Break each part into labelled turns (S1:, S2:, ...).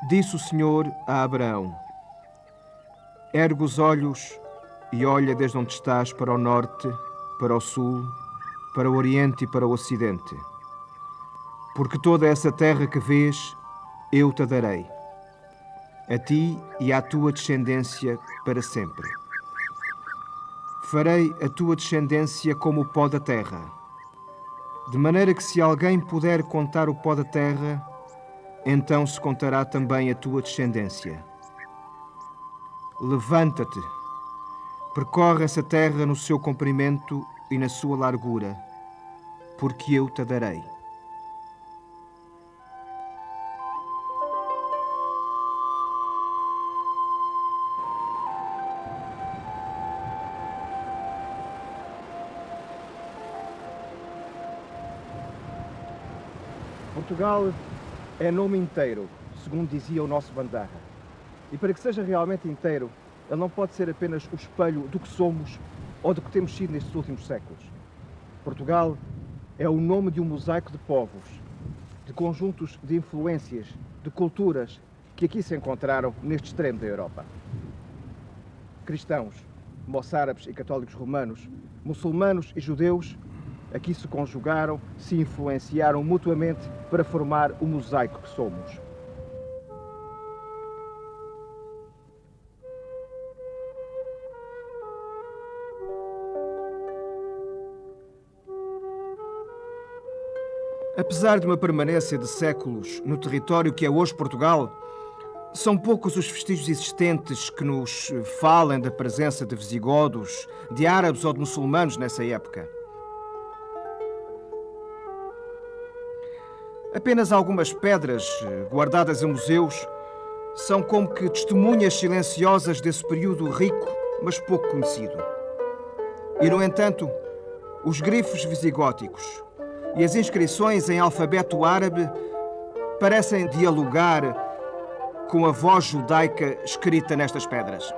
S1: Disse o Senhor a Abraão: ergue os olhos e olha desde onde estás para o norte, para o sul, para o oriente e para o ocidente. Porque toda essa terra que vês, eu te darei, a ti e à tua descendência para sempre. Farei a tua descendência como o pó da terra, de maneira que se alguém puder contar o pó da terra, então se contará também a tua descendência. Levanta-te, percorre essa terra no seu comprimento e na sua largura, porque eu te darei.
S2: Portugal é nome inteiro, segundo dizia o nosso Bandarra. E para que seja realmente inteiro, ele não pode ser apenas o espelho do que somos ou do que temos sido nestes últimos séculos. Portugal é o nome de um mosaico de povos, de conjuntos de influências, de culturas que aqui se encontraram neste extremo da Europa. Cristãos, moçárabes e católicos romanos, muçulmanos e judeus, aqui se conjugaram, se influenciaram mutuamente para formar o mosaico que somos.
S1: Apesar de uma permanência de séculos no território que é hoje Portugal, são poucos os vestígios existentes que nos falem da presença de visigodos, de árabes ou de muçulmanos nessa época. Apenas algumas pedras, guardadas em museus, são como que testemunhas silenciosas desse período rico, mas pouco conhecido. E, no entanto, os grifos visigóticos e as inscrições em alfabeto árabe parecem dialogar com a voz judaica escrita nestas pedras.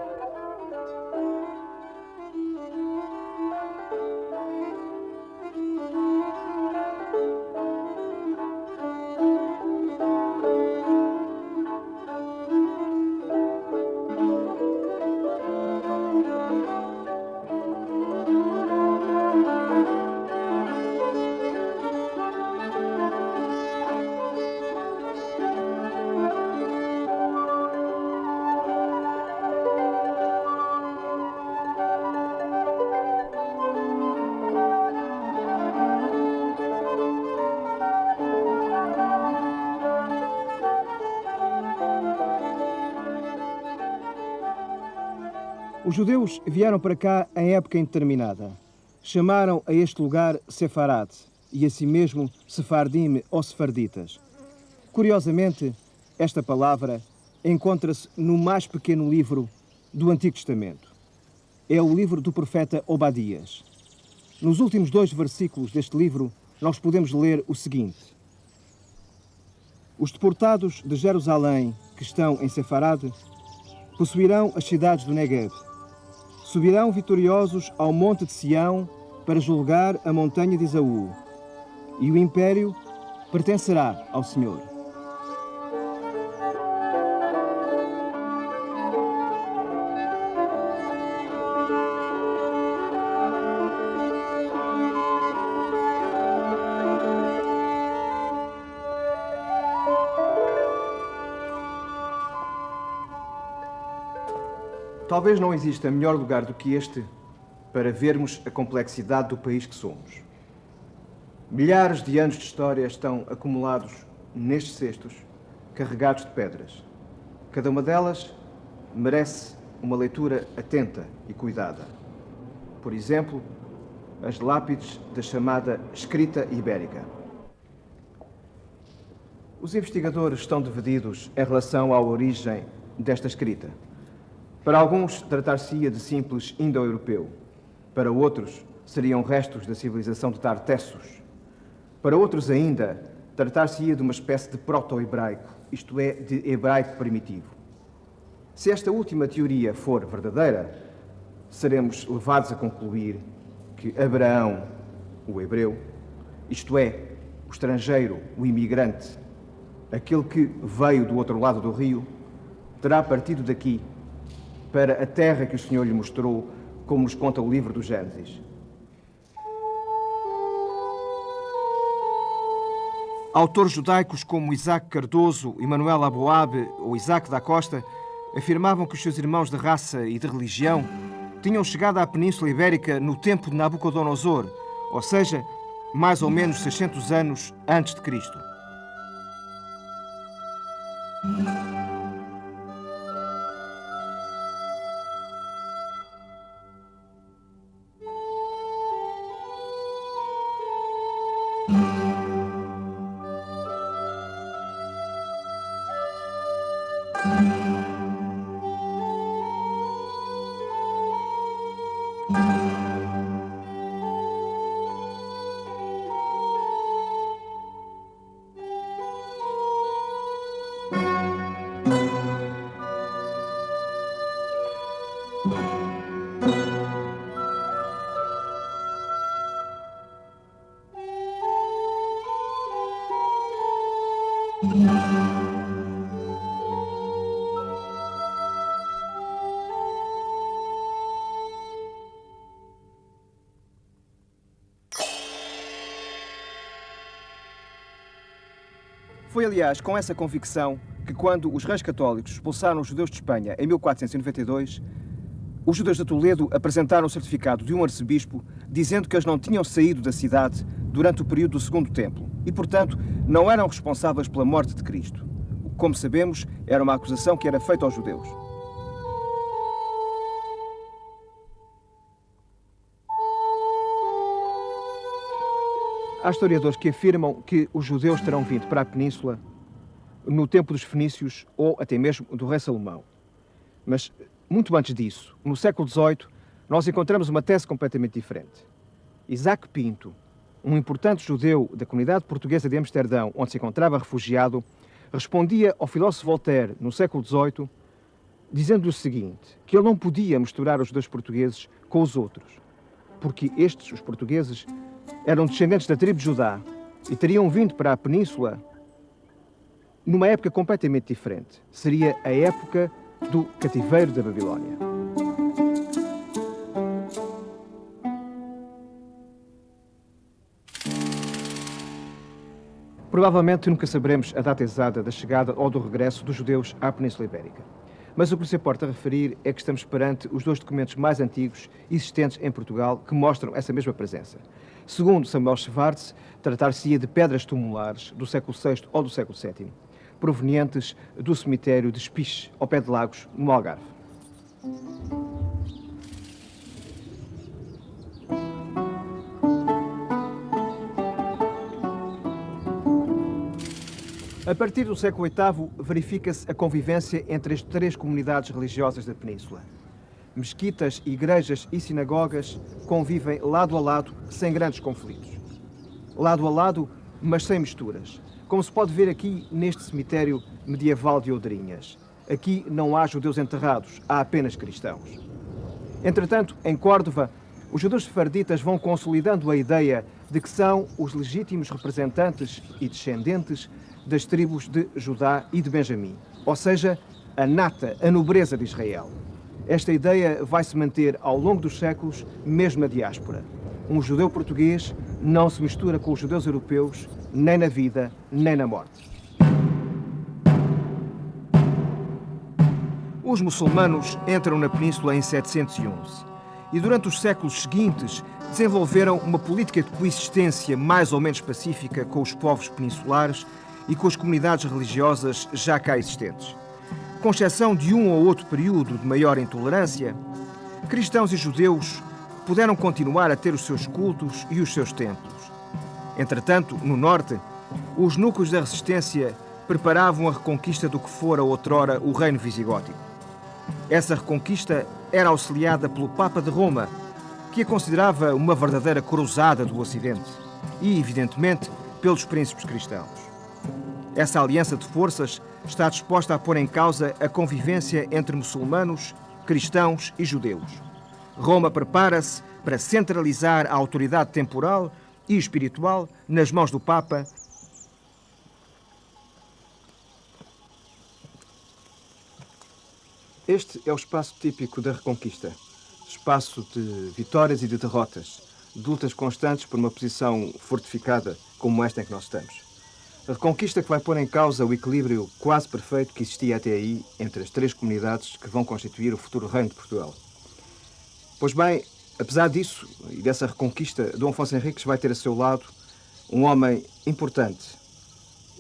S1: Os judeus vieram para cá em época indeterminada. Chamaram a este lugar Sefarad e a si mesmo Sefardim ou Sefarditas. Curiosamente, esta palavra encontra-se no mais pequeno livro do Antigo Testamento. É o livro do profeta Obadias. Nos últimos 2 versículos deste livro, nós podemos ler o seguinte: os deportados de Jerusalém que estão em Sefarad possuirão as cidades do Negueb. Subirão vitoriosos ao monte de Sião para julgar a montanha de Esaú. E o império pertencerá ao Senhor. Talvez não exista melhor lugar do que este para vermos a complexidade do país que somos. Milhares de anos de história estão acumulados nestes cestos, carregados de pedras. Cada uma delas merece uma leitura atenta e cuidada. Por exemplo, as lápides da chamada escrita ibérica. Os investigadores estão divididos em relação à origem desta escrita. Para alguns, tratar-se-ia de simples indo-europeu. Para outros, seriam restos da civilização de Tartessos. Para outros ainda, tratar-se-ia de uma espécie de proto-hebraico, isto é, de hebraico primitivo. Se esta última teoria for verdadeira, seremos levados a concluir que Abraão, o hebreu, isto é, o estrangeiro, o imigrante, aquele que veio do outro lado do rio, terá partido daqui para a terra que o Senhor lhe mostrou, como nos conta o livro do Gênesis. Autores judaicos como Isaac Cardoso, Emanuel Aboabe ou Isaac da Costa afirmavam que os seus irmãos de raça e de religião tinham chegado à Península Ibérica no tempo de Nabucodonosor, ou seja, mais ou menos 600 anos antes de Cristo. Foi, aliás, com essa convicção que, quando os reis católicos expulsaram os judeus de Espanha em 1492, os judeus de Toledo apresentaram o certificado de um arcebispo dizendo que eles não tinham saído da cidade durante o período do Segundo Templo e, portanto, não eram responsáveis pela morte de Cristo. Como sabemos, era uma acusação que era feita aos judeus. Há historiadores que afirmam que os judeus terão vindo para a Península no tempo dos fenícios ou até mesmo do rei Salomão. Mas, muito antes disso, no século XVIII, nós encontramos uma tese completamente diferente. Isaac Pinto, um importante judeu da comunidade portuguesa de Amsterdão, onde se encontrava refugiado, respondia ao filósofo Voltaire, no século XVIII, dizendo-lhe o seguinte, que ele não podia misturar os judeus portugueses com os outros, porque estes, os portugueses, eram descendentes da tribo de Judá e teriam vindo para a Península numa época completamente diferente. Seria a época do cativeiro da Babilónia. Provavelmente nunca saberemos a data exata da chegada ou do regresso dos judeus à Península Ibérica. Mas o que nos importa referir é que estamos perante os dois documentos mais antigos existentes em Portugal que mostram essa mesma presença. Segundo Samuel Schwartz, tratar-se-ia de pedras tumulares do século VI ou do século VII, provenientes do cemitério de Espiche, ao pé de Lagos, no Algarve. A partir do século VIII, verifica-se a convivência entre as três comunidades religiosas da Península. Mesquitas, igrejas e sinagogas convivem lado a lado, sem grandes conflitos. Lado a lado, mas sem misturas. Como se pode ver aqui neste cemitério medieval de Oudrinhas. Aqui não há judeus enterrados, há apenas cristãos. Entretanto, em Córdoba, os judeus sefarditas vão consolidando a ideia de que são os legítimos representantes e descendentes das tribos de Judá e de Benjamim, ou seja, a nata, a nobreza de Israel. Esta ideia vai se manter ao longo dos séculos, mesmo na diáspora. Um judeu português não se mistura com os judeus europeus, nem na vida, nem na morte. Os muçulmanos entram na Península em 711 e durante os séculos seguintes desenvolveram uma política de coexistência mais ou menos pacífica com os povos peninsulares e com as comunidades religiosas já cá existentes. Com exceção de um ou outro período de maior intolerância, cristãos e judeus puderam continuar a ter os seus cultos e os seus templos. Entretanto, no norte, os núcleos da resistência preparavam a reconquista do que fora outrora o reino visigótico. Essa reconquista era auxiliada pelo Papa de Roma, que a considerava uma verdadeira cruzada do Ocidente, e, evidentemente, pelos príncipes cristãos. Essa aliança de forças está disposta a pôr em causa a convivência entre muçulmanos, cristãos e judeus. Roma prepara-se para centralizar a autoridade temporal e espiritual nas mãos do Papa Este é o espaço típico da Reconquista. Espaço de vitórias e de derrotas, de lutas constantes por uma posição fortificada como esta em que nós estamos. A Reconquista que vai pôr em causa o equilíbrio quase perfeito que existia até aí entre as três comunidades que vão constituir o futuro Reino de Portugal. Pois bem, apesar disso e dessa Reconquista, Dom Afonso Henriques vai ter a seu lado um homem importante.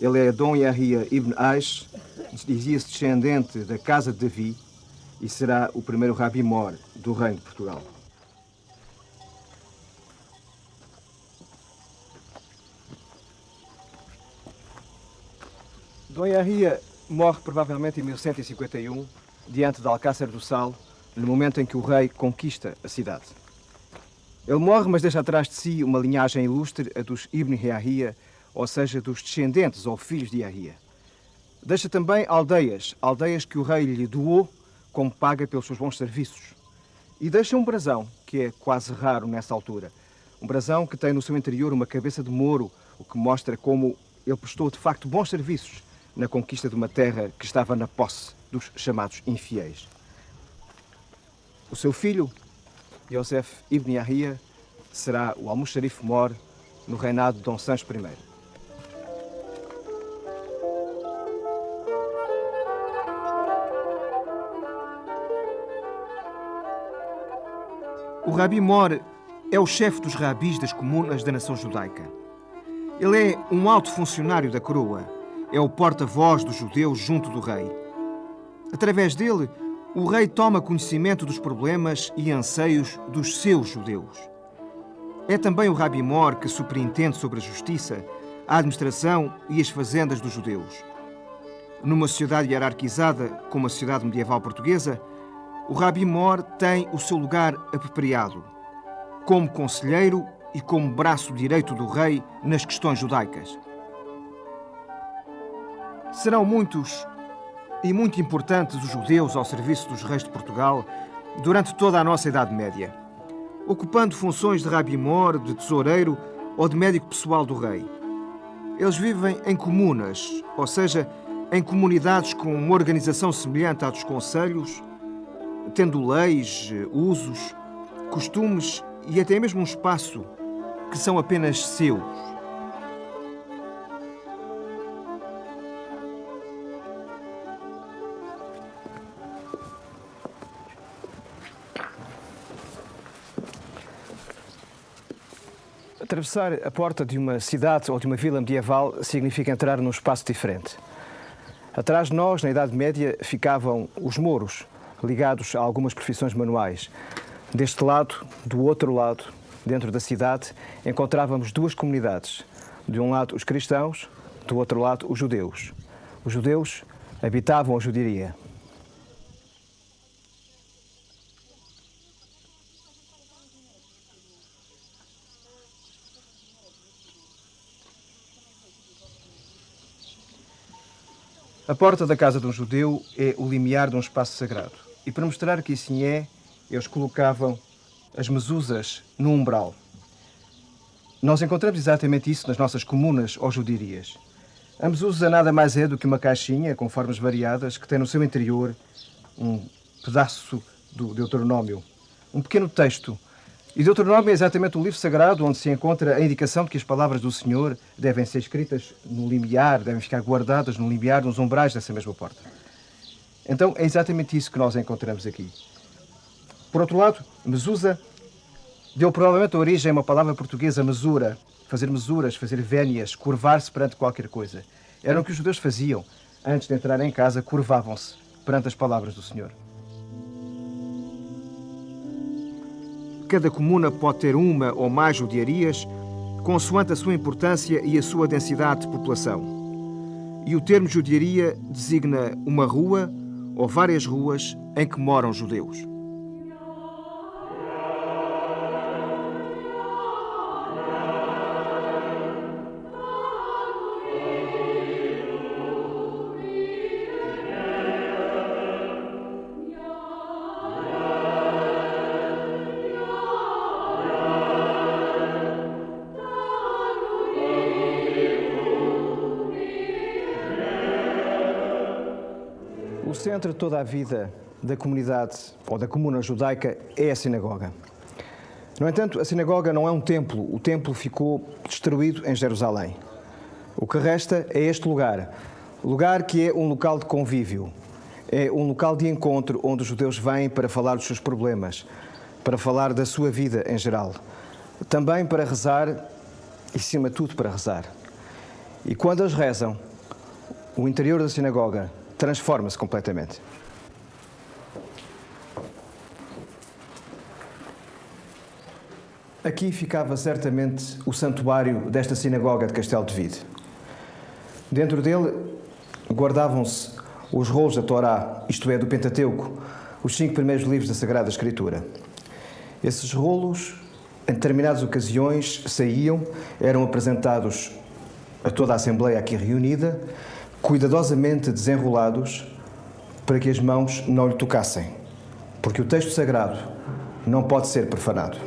S1: Ele é Dom Yahia Ibn Aish, dizia-se descendente da casa de Davi e será o primeiro Rabi-Mor do Reino de Portugal. Dom Yahia morre provavelmente em 1151, diante de Alcácer do Sal, no momento em que o rei conquista a cidade. Ele morre, mas deixa atrás de si uma linhagem ilustre, a dos Ibn Yahia, ou seja, dos descendentes ou filhos de Yahia. Deixa também aldeias que o rei lhe doou como paga pelos seus bons serviços. E deixa um brasão, que é quase raro nessa altura. Um brasão que tem no seu interior uma cabeça de Moro, o que mostra como ele prestou de facto bons serviços na conquista de uma terra que estava na posse dos chamados infiéis. O seu filho, Yosef Ibn Yahia, será o Almoxarife Mor no reinado de Dom Sancho I. O Rabi Mor é o chefe dos rabis das comunas da nação judaica. Ele é um alto funcionário da coroa, é o porta-voz dos judeus junto do rei. Através dele, o rei toma conhecimento dos problemas e anseios dos seus judeus. É também o Rabi Mor que superintende sobre a justiça, a administração e as fazendas dos judeus. Numa sociedade hierarquizada como a sociedade medieval portuguesa, o Rabi Mor tem o seu lugar apropriado, como conselheiro e como braço direito do rei nas questões judaicas. Serão muitos e muito importantes os judeus ao serviço dos reis de Portugal durante toda a nossa Idade Média, ocupando funções de Rabi Mor, de tesoureiro ou de médico pessoal do rei. Eles vivem em comunas, ou seja, em comunidades com uma organização semelhante à dos concelhos, tendo leis, usos, costumes e até mesmo um espaço que são apenas seus. Atravessar a porta de uma cidade ou de uma vila medieval significa entrar num espaço diferente. Atrás de nós, na Idade Média, ficavam os mouros, ligados a algumas profissões manuais. Deste lado, do outro lado, dentro da cidade, encontrávamos duas comunidades. De um lado, os cristãos, do outro lado, os judeus. Os judeus habitavam a judiaria. A porta da casa de um judeu é o limiar de um espaço sagrado. E para mostrar que assim é, eles colocavam as mezuzas no umbral. Nós encontramos exatamente isso nas nossas comunas ou judiarias. A mezuza nada mais é do que uma caixinha com formas variadas que tem no seu interior um pedaço do Deuteronômio, um pequeno texto. E Deuteronômio é exatamente o livro sagrado onde se encontra a indicação de que as palavras do Senhor devem ser escritas no limiar, devem ficar guardadas no limiar, nos umbrais dessa mesma porta. Então é exatamente isso que nós encontramos aqui. Por outro lado, mezuza deu provavelmente a origem a uma palavra portuguesa, mesura, fazer mesuras, fazer vénias, curvar-se perante qualquer coisa. Era o que os judeus faziam. Antes de entrar em casa, curvavam-se perante as palavras do Senhor. Cada comuna pode ter uma ou mais judiarias, consoante a sua importância e a sua densidade de população. E o termo judiaria designa uma rua ou várias ruas em que moram judeus. O centro de toda a vida da comunidade ou da comuna judaica é a sinagoga. No entanto, a sinagoga não é um templo. O templo ficou destruído em Jerusalém. O que resta é este lugar que é um local de convívio, é um local de encontro onde os judeus vêm para falar dos seus problemas, para falar da sua vida em geral, também para rezar e, acima de tudo, para rezar. E quando eles rezam, o interior da sinagoga transforma-se completamente. Aqui ficava certamente o santuário desta sinagoga de Castelo de Vide. Dentro dele guardavam-se os rolos da Torá, isto é, do Pentateuco, os 5 primeiros livros da Sagrada Escritura. Esses rolos, em determinadas ocasiões, saíam, eram apresentados a toda a Assembleia aqui reunida, cuidadosamente desenrolados, para que as mãos não lhe tocassem, porque o texto sagrado não pode ser profanado.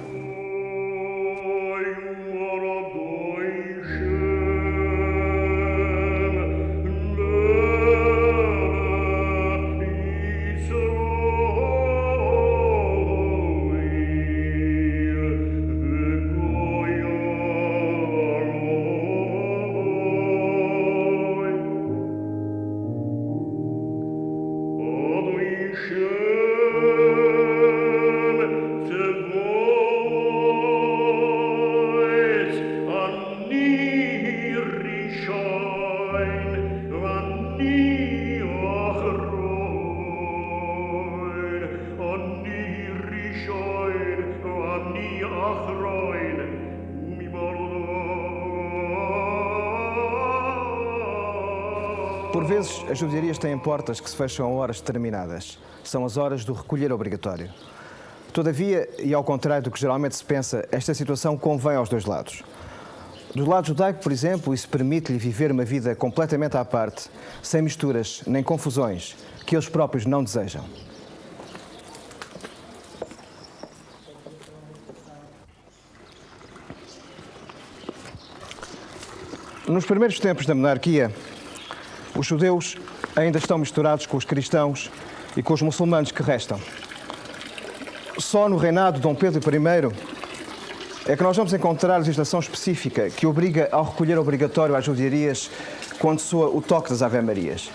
S1: Por vezes, as judiarias têm portas que se fecham a horas determinadas. São as horas do recolher obrigatório. Todavia, e ao contrário do que geralmente se pensa, esta situação convém aos dois lados. Do lado judaico, por exemplo, isso permite-lhe viver uma vida completamente à parte, sem misturas nem confusões, que eles próprios não desejam. Nos primeiros tempos da monarquia, os judeus ainda estão misturados com os cristãos e com os muçulmanos que restam. Só no reinado de Dom Pedro I é que nós vamos encontrar legislação específica que obriga ao recolher obrigatório às judiarias quando soa o toque das Ave-Marias.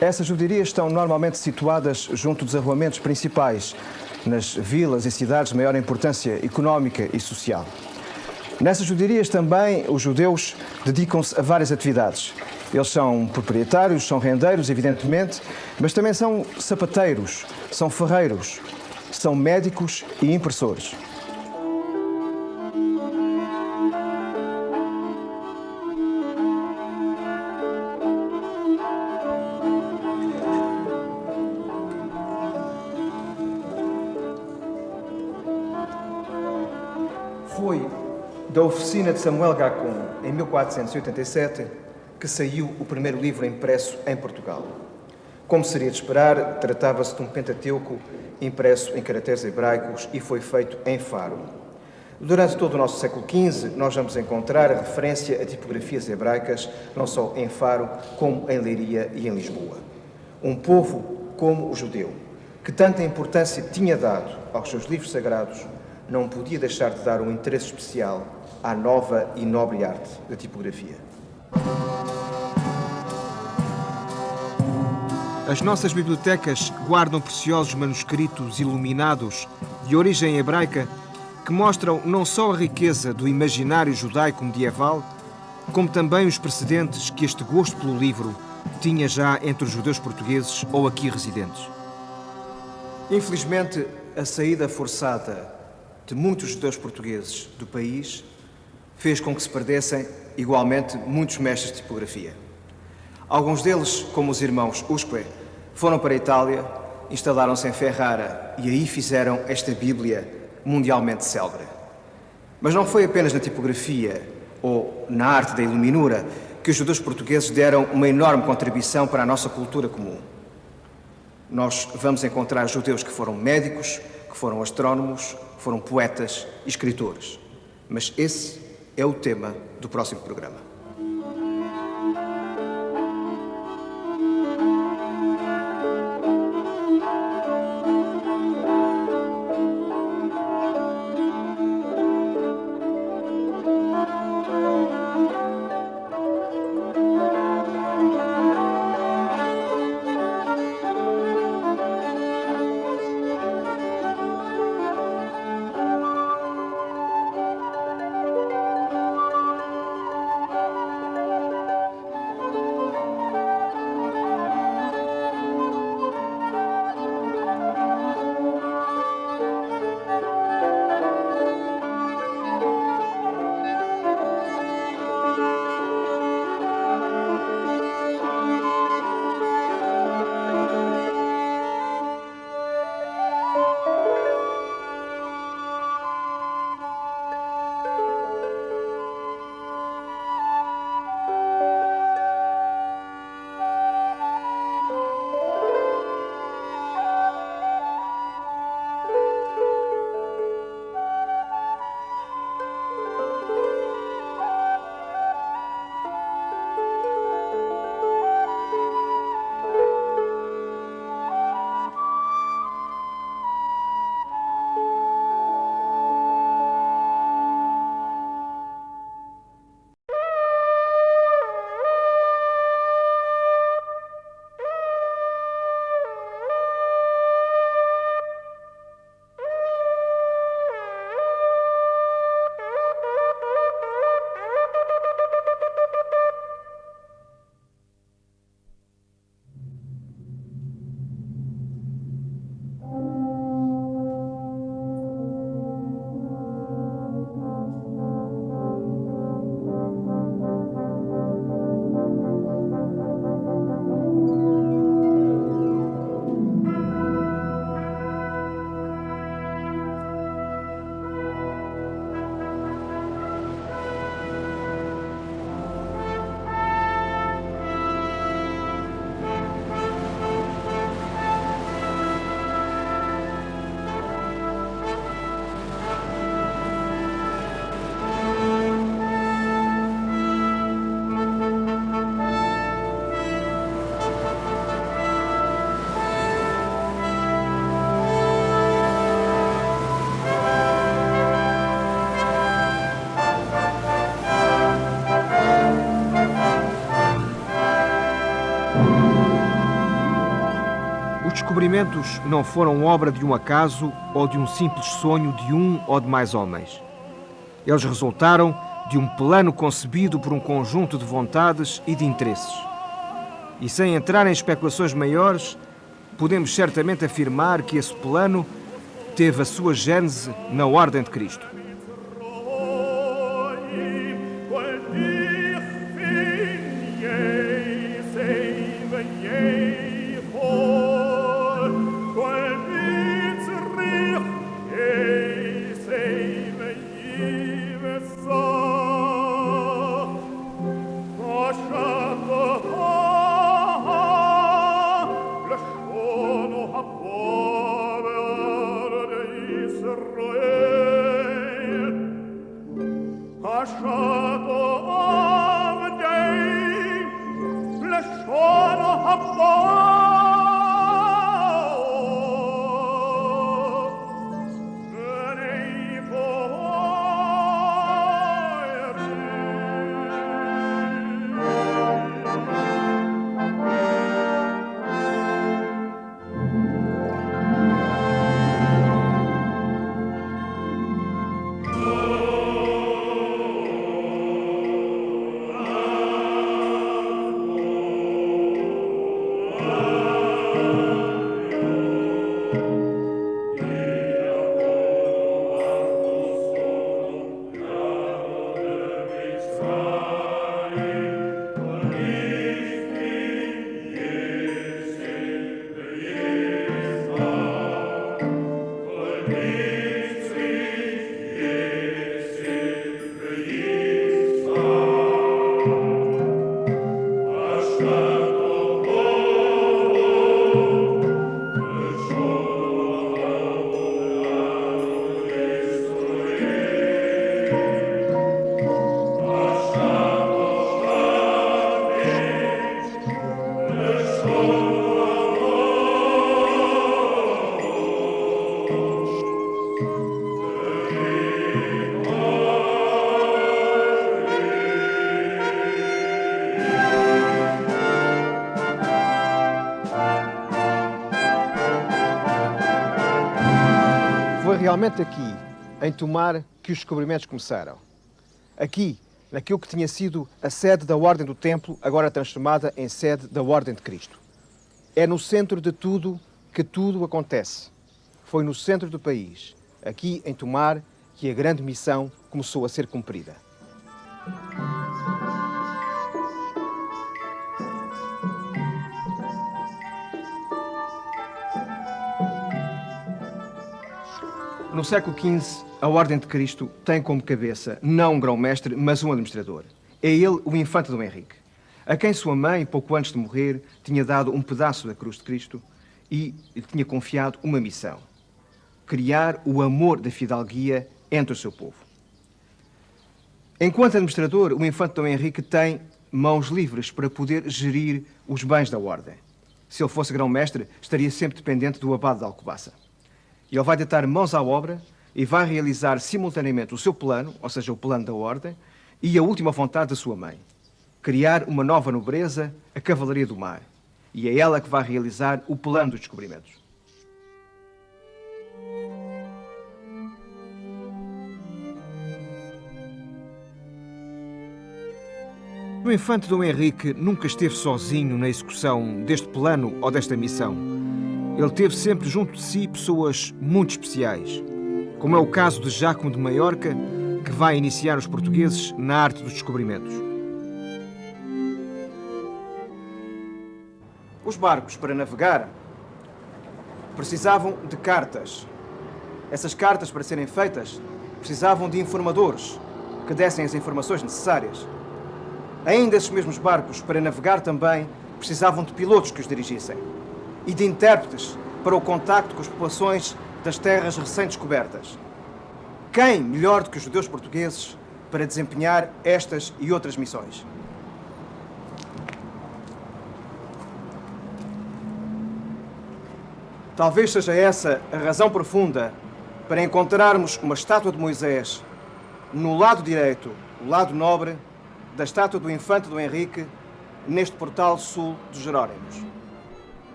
S1: Essas judiarias estão normalmente situadas junto dos arruamentos principais, nas vilas e cidades de maior importância económica e social. Nessas judiarias também os judeus dedicam-se a várias atividades. Eles são proprietários, são rendeiros, evidentemente, mas também são sapateiros, são ferreiros, são médicos e impressores. Foi da oficina de Samuel Gacon, em 1487, que saiu o primeiro livro impresso em Portugal. Como seria de esperar, tratava-se de um Pentateuco impresso em caracteres hebraicos e foi feito em Faro. Durante todo o nosso século XV, nós vamos encontrar referência a tipografias hebraicas, não só em Faro, como em Leiria e em Lisboa. Um povo como o judeu, que tanta importância tinha dado aos seus livros sagrados, não podia deixar de dar um interesse especial à nova e nobre arte da tipografia. As nossas bibliotecas guardam preciosos manuscritos iluminados de origem hebraica que mostram não só a riqueza do imaginário judaico medieval, como também os precedentes que este gosto pelo livro tinha já entre os judeus portugueses ou aqui residentes. Infelizmente, a saída forçada de muitos judeus portugueses do país fez com que se perdessem, igualmente, muitos mestres de tipografia. Alguns deles, como os irmãos Usque, foram para a Itália, instalaram-se em Ferrara e aí fizeram esta Bíblia mundialmente célebre. Mas não foi apenas na tipografia ou na arte da iluminura que os judeus portugueses deram uma enorme contribuição para a nossa cultura comum. Nós vamos encontrar judeus que foram médicos, que foram astrónomos, que foram poetas e escritores. Mas esse é o tema do próximo programa. descobrimentos não foram obra de um acaso ou de um simples sonho de um ou de mais homens. Eles resultaram de um plano concebido por um conjunto de vontades e de interesses. E sem entrar em especulações maiores, podemos certamente afirmar que esse plano teve a sua gênese na Ordem de Cristo.
S2: Foi realmente aqui, em Tomar, que os descobrimentos começaram. Aqui, naquilo que tinha sido a sede da Ordem do Templo, agora transformada em sede da Ordem de Cristo. É no centro de tudo que tudo acontece. Foi no centro do país, aqui em Tomar, que a grande missão começou a ser cumprida. No século XV, a Ordem de Cristo tem como cabeça não um grão-mestre, mas um administrador. É ele o infante Dom Henrique, a quem sua mãe, pouco antes de morrer, tinha dado um pedaço da cruz de Cristo e lhe tinha confiado uma missão: criar o amor da fidalguia entre o seu povo. Enquanto administrador, o infante Dom Henrique tem mãos livres para poder gerir os bens da Ordem. Se ele fosse grão-mestre, estaria sempre dependente do abade de Alcobaça. E ele vai deitar mãos à obra e vai realizar simultaneamente o seu plano, ou seja, o plano da Ordem, e a última vontade da sua mãe: criar uma nova nobreza, a Cavalaria do Mar. E é ela que vai realizar o plano dos descobrimentos. O infante Dom Henrique nunca esteve sozinho na execução deste plano ou desta missão. Ele teve sempre junto de si pessoas muito especiais, como é o caso de Jácome de Maiorca, que vai iniciar os portugueses na arte dos descobrimentos. Os barcos, para navegar, precisavam de cartas. Essas cartas, para serem feitas, precisavam de informadores que dessem as informações necessárias. Ainda esses mesmos barcos, para navegar também, precisavam de pilotos que os dirigissem e de intérpretes para o contacto com as populações das terras recém-descobertas. Quem melhor do que os judeus portugueses para desempenhar estas e outras missões? Talvez seja essa a razão profunda para encontrarmos uma estátua de Moisés no lado direito, o lado nobre, da estátua do infante Dom Henrique, neste portal sul dos Jerónimos.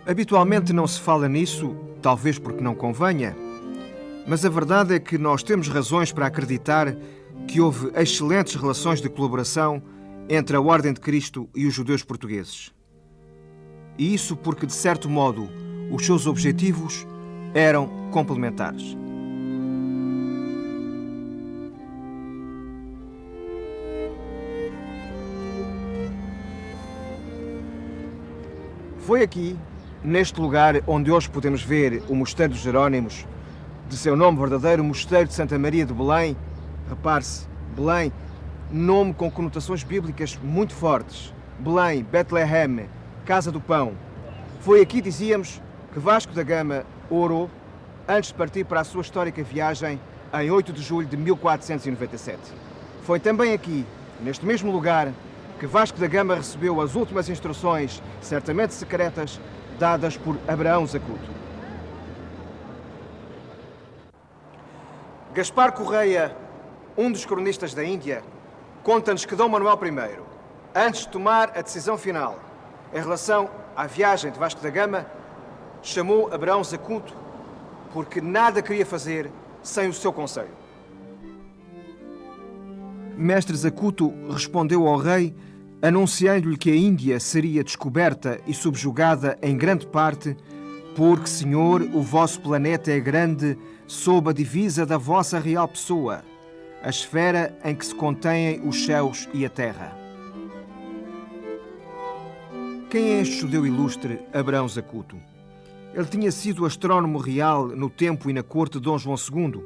S1: Habitualmente não se fala nisso, talvez porque não convenha, mas a verdade é que nós temos razões para acreditar que houve excelentes relações de colaboração entre a Ordem de Cristo e os judeus portugueses. E isso porque, de certo modo, os seus objetivos eram complementares. Foi aqui, neste lugar onde hoje podemos ver o Mosteiro dos Jerónimos, de seu nome verdadeiro, Mosteiro de Santa Maria de Belém. Repare-se, Belém, nome com conotações bíblicas muito fortes. Belém, Betlehem, Casa do Pão. Foi aqui, dizíamos, que Vasco da Gama orou antes de partir para a sua histórica viagem em 8 de julho de 1497. Foi também aqui, neste mesmo lugar, que Vasco da Gama recebeu as últimas instruções, certamente secretas, dadas por Abraão Zacuto. Gaspar Correia, um dos cronistas da Índia, conta-nos que Dom Manuel I, antes de tomar a decisão final em relação à viagem de Vasco da Gama, chamou Abraão Zacuto porque nada queria fazer sem o seu conselho. Mestre Zacuto respondeu ao rei, anunciando-lhe que a Índia seria descoberta e subjugada em grande parte porque, Senhor, o vosso planeta é grande sob a divisa da vossa real pessoa, a esfera em que se contêm os céus e a terra. Quem é este judeu ilustre, Abraão Zacuto? Ele tinha sido astrónomo real no tempo e na corte de Dom João II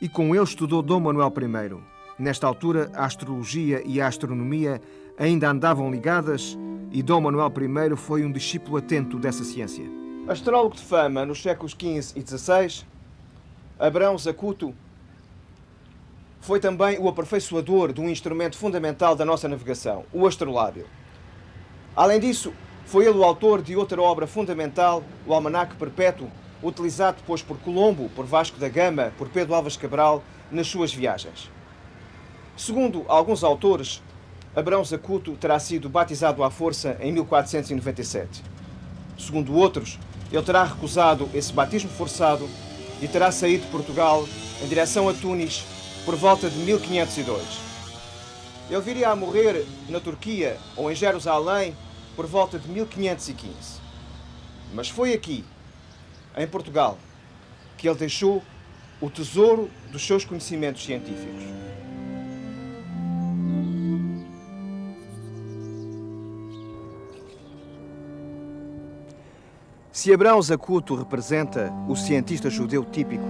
S1: e com ele estudou Dom Manuel I. Nesta altura, a astrologia e a astronomia ainda andavam ligadas e Dom Manuel I foi um discípulo atento dessa ciência. Astrólogo de fama nos séculos XV e XVI, Abraão Zacuto foi também o aperfeiçoador de um instrumento fundamental da nossa navegação, o astrolábio. Além disso, foi ele o autor de outra obra fundamental, o Almanaque Perpétuo, utilizado depois por Colombo, por Vasco da Gama, por Pedro Álvares Cabral, nas suas viagens. Segundo alguns autores, Abraão Zacuto terá sido batizado à força em 1497. Segundo outros, ele terá recusado esse batismo forçado e terá saído de Portugal em direção a Tunis por volta de 1502. Ele viria a morrer na Turquia ou em Jerusalém por volta de 1515. Mas foi aqui, em Portugal, que ele deixou o tesouro dos seus conhecimentos científicos. Se Abraão Zacuto representa o cientista judeu típico,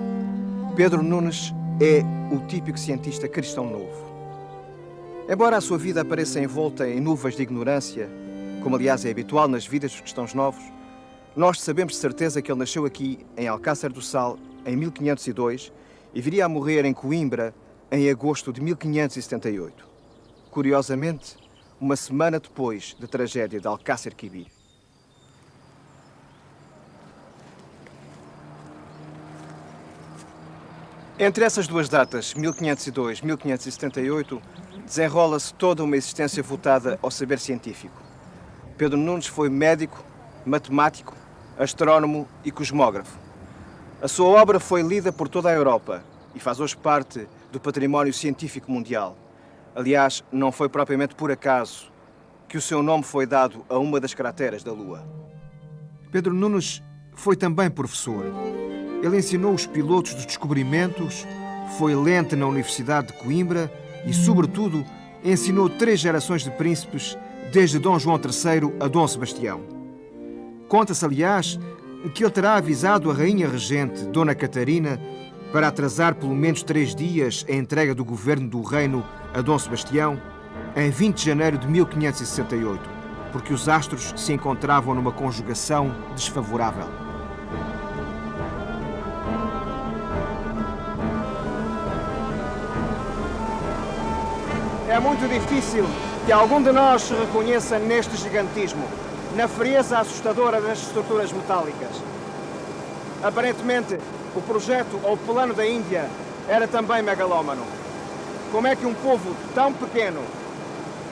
S1: Pedro Nunes é o típico cientista cristão novo. Embora a sua vida apareça envolta em nuvens de ignorância, como aliás é habitual nas vidas dos cristãos novos, nós sabemos de certeza que ele nasceu aqui, em Alcácer do Sal, em 1502 e viria a morrer em Coimbra em agosto de 1578. Curiosamente, uma semana depois da tragédia de Alcácer Quibir. Entre essas duas datas, 1502 e 1578, desenrola-se toda uma existência voltada ao saber científico. Pedro Nunes foi médico, matemático, astrónomo e cosmógrafo. A sua obra foi lida por toda a Europa e faz hoje parte do património científico mundial. Aliás, não foi propriamente por acaso que o seu nome foi dado a uma das crateras da Lua. Pedro Nunes foi também professor. Ele ensinou os pilotos dos descobrimentos, foi lente na Universidade de Coimbra e, sobretudo, ensinou 3 gerações de príncipes, desde Dom João III a Dom Sebastião. Conta-se, aliás, que ele terá avisado a rainha regente, Dona Catarina, para atrasar pelo menos 3 dias a entrega do governo do reino a Dom Sebastião, em 20 de janeiro de 1568, porque os astros se encontravam numa conjugação desfavorável. É muito difícil que algum de nós se reconheça neste gigantismo, na frieza assustadora das estruturas metálicas. Aparentemente, o projeto ou plano da Índia era também megalómano. Como é que um povo tão pequeno,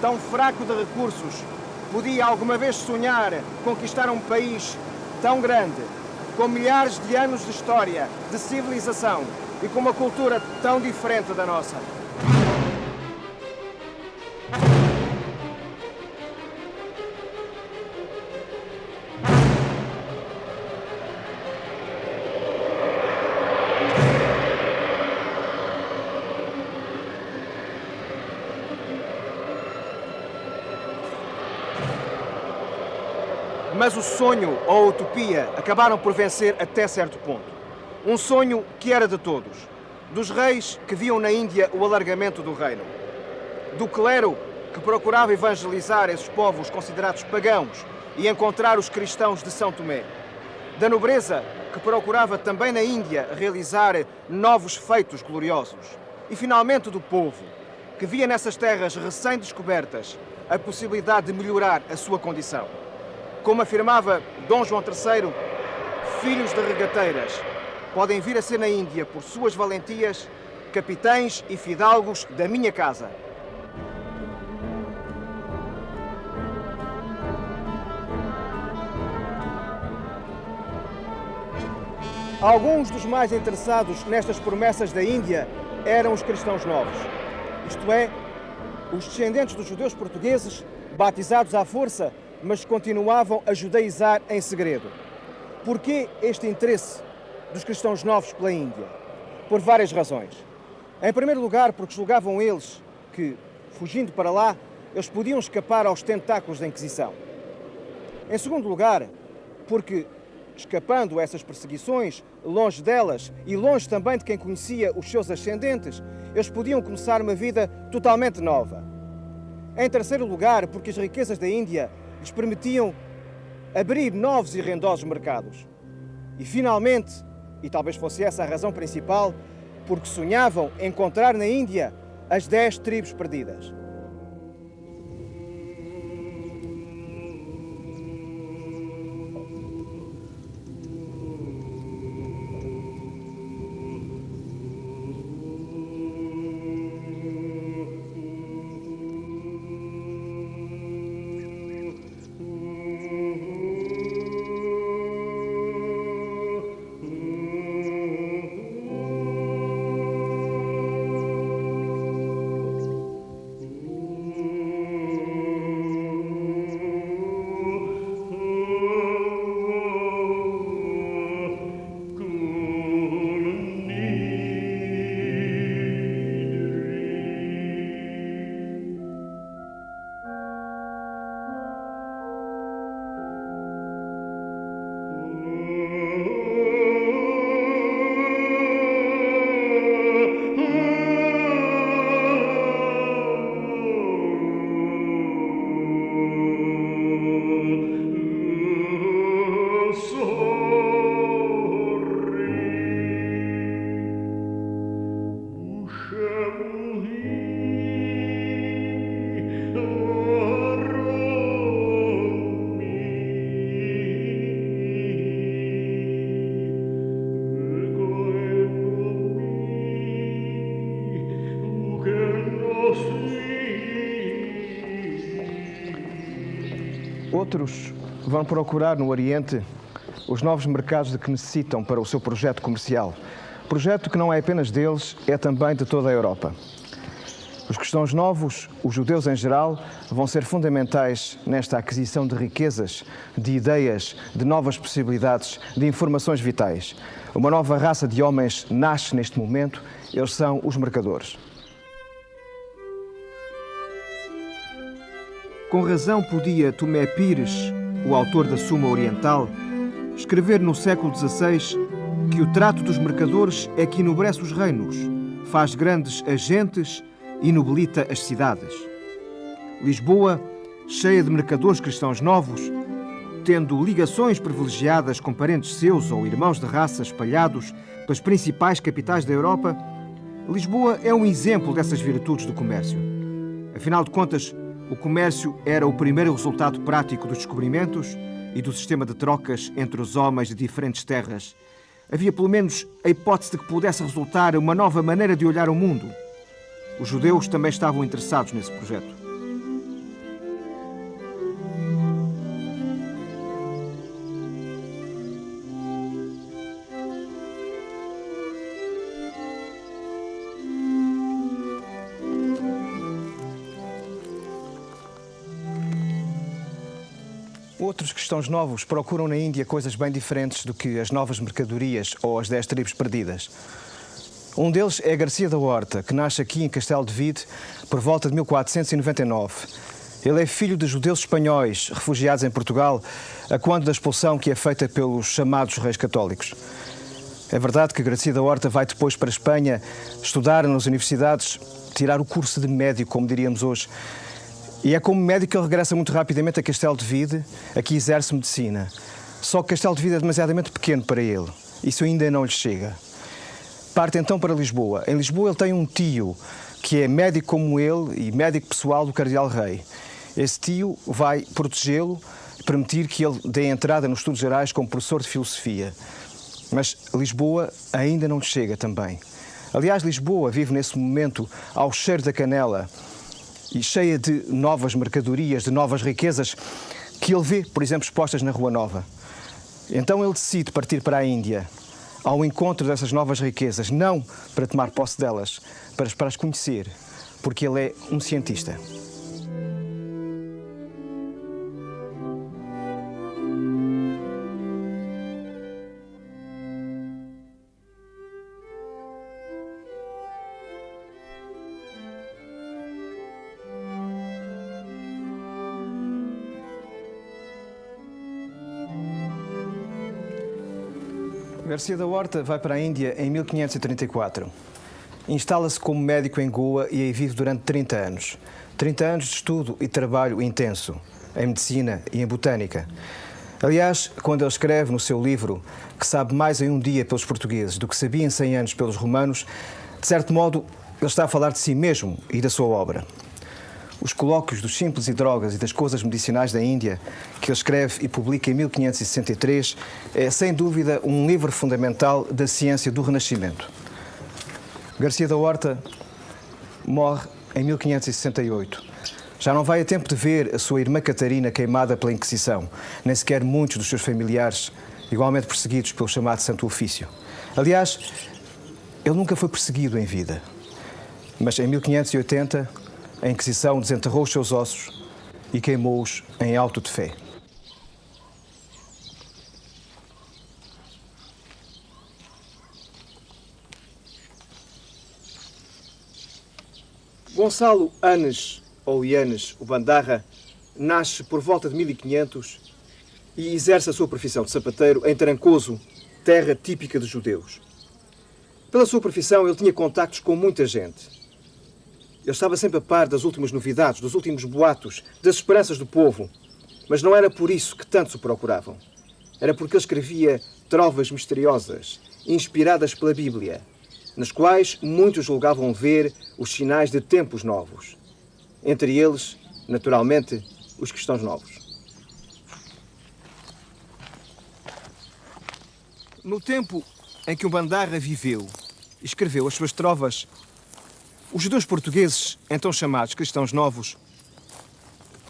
S1: tão fraco de recursos, podia alguma vez sonhar conquistar um país tão grande, com milhares de anos de história, de civilização e com uma cultura tão diferente da nossa. Mas o sonho ou a utopia acabaram por vencer até certo ponto. Um sonho que era de todos. Dos reis que viam na Índia o alargamento do reino. Do clero que procurava evangelizar esses povos considerados pagãos e encontrar os cristãos de São Tomé. Da nobreza que procurava também na Índia realizar novos feitos gloriosos. E finalmente do povo que via nessas terras recém-descobertas a possibilidade de melhorar a sua condição. Como afirmava Dom João III, filhos de regateiras podem vir a ser na Índia, por suas valentias, capitães e fidalgos da minha casa. Alguns dos mais interessados nestas promessas da Índia eram os cristãos novos, isto é, os descendentes dos judeus portugueses, batizados à força, mas continuavam a judaizar em segredo. Porquê este interesse dos cristãos novos pela Índia? Por várias razões. Em primeiro lugar, porque julgavam eles que, fugindo para lá, eles podiam escapar aos tentáculos da Inquisição. Em segundo lugar, porque, escapando a essas perseguições, longe delas e longe também de quem conhecia os seus ascendentes, eles podiam começar uma vida totalmente nova. Em terceiro lugar, porque as riquezas da Índia lhes permitiam abrir novos e rendosos mercados. E, finalmente, e talvez fosse essa a razão principal, porque sonhavam encontrar na Índia as 10 tribos perdidas. Outros vão procurar no Oriente os novos mercados de que necessitam para o seu projeto comercial. Projeto que não é apenas deles, é também de toda a Europa. Os cristãos novos, os judeus em geral, vão ser fundamentais nesta aquisição de riquezas, de ideias, de novas possibilidades, de informações vitais. Uma nova raça de homens nasce neste momento, eles são os mercadores. Com razão podia Tomé Pires, o autor da Suma Oriental, escrever no século XVI que o trato dos mercadores é que enobrece os reinos, faz grandes as gentes e nobilita as cidades. Lisboa, cheia de mercadores cristãos novos, tendo ligações privilegiadas com parentes seus ou irmãos de raça espalhados pelas principais capitais da Europa, Lisboa é um exemplo dessas virtudes do comércio. Afinal de contas, o comércio era o primeiro resultado prático dos descobrimentos e do sistema de trocas entre os homens de diferentes terras. Havia pelo menos a hipótese de que pudesse resultar uma nova maneira de olhar o mundo. Os judeus também estavam interessados nesse projeto. Outros cristãos novos procuram na Índia coisas bem diferentes do que as novas mercadorias ou as 10 tribos perdidas. Um deles é Garcia da Horta, que nasce aqui em Castelo de Vide por volta de 1499. Ele é filho de judeus espanhóis refugiados em Portugal a quando da expulsão que é feita pelos chamados reis católicos. É verdade que Garcia da Horta vai depois para a Espanha estudar nas universidades, tirar o curso de médico, como diríamos hoje. E é como médico que ele regressa muito rapidamente a Castelo de Vide, aqui exerce medicina. Só que Castelo de Vide é demasiadamente pequeno para ele. Isso ainda não lhe chega. Parte então para Lisboa. Em Lisboa ele tem um tio que é médico como ele e médico pessoal do Cardeal Rei. Esse tio vai protegê-lo e permitir que ele dê entrada nos estudos gerais como professor de filosofia. Mas Lisboa ainda não lhe chega também. Aliás, Lisboa vive nesse momento ao cheiro da canela e cheia de novas mercadorias, de novas riquezas que ele vê, por exemplo, expostas na Rua Nova. Então ele decide partir para a Índia ao encontro dessas novas riquezas, não para tomar posse delas, para as conhecer, porque ele é um cientista. Garcia da Horta vai para a Índia em 1534. Instala-se como médico em Goa e aí vive durante 30 anos. 30 anos de estudo e trabalho intenso, em medicina e em botânica. Aliás, quando ele escreve no seu livro que sabe mais em um dia pelos portugueses do que sabia em 100 anos pelos romanos, de certo modo, ele está a falar de si mesmo e da sua obra. Os colóquios dos simples e drogas e das coisas medicinais da Índia, que ele escreve e publica em 1563, é, sem dúvida, um livro fundamental da ciência do Renascimento. Garcia da Horta morre em 1568. Já não vai a tempo de ver a sua irmã Catarina queimada pela Inquisição, nem sequer muitos dos seus familiares, igualmente perseguidos pelo chamado Santo Ofício. Aliás, ele nunca foi perseguido em vida. Mas em 1580, a Inquisição desenterrou os seus ossos e queimou-os em auto de fé.
S2: Gonçalo Anes, ou Yanes, o Bandarra, nasce por volta de 1500 e exerce a sua profissão de sapateiro em Trancoso, terra típica dos judeus. Pela sua profissão, ele tinha contactos com muita gente. Ele estava sempre a par das últimas novidades, dos últimos boatos, das esperanças do povo. Mas não era por isso que tantos o procuravam. Era porque ele escrevia trovas misteriosas, inspiradas pela Bíblia, nas quais muitos julgavam ver os sinais de tempos novos. Entre eles, naturalmente, os cristãos novos. No tempo em que o Bandarra viveu e escreveu as suas trovas, os judeus portugueses, então chamados cristãos novos,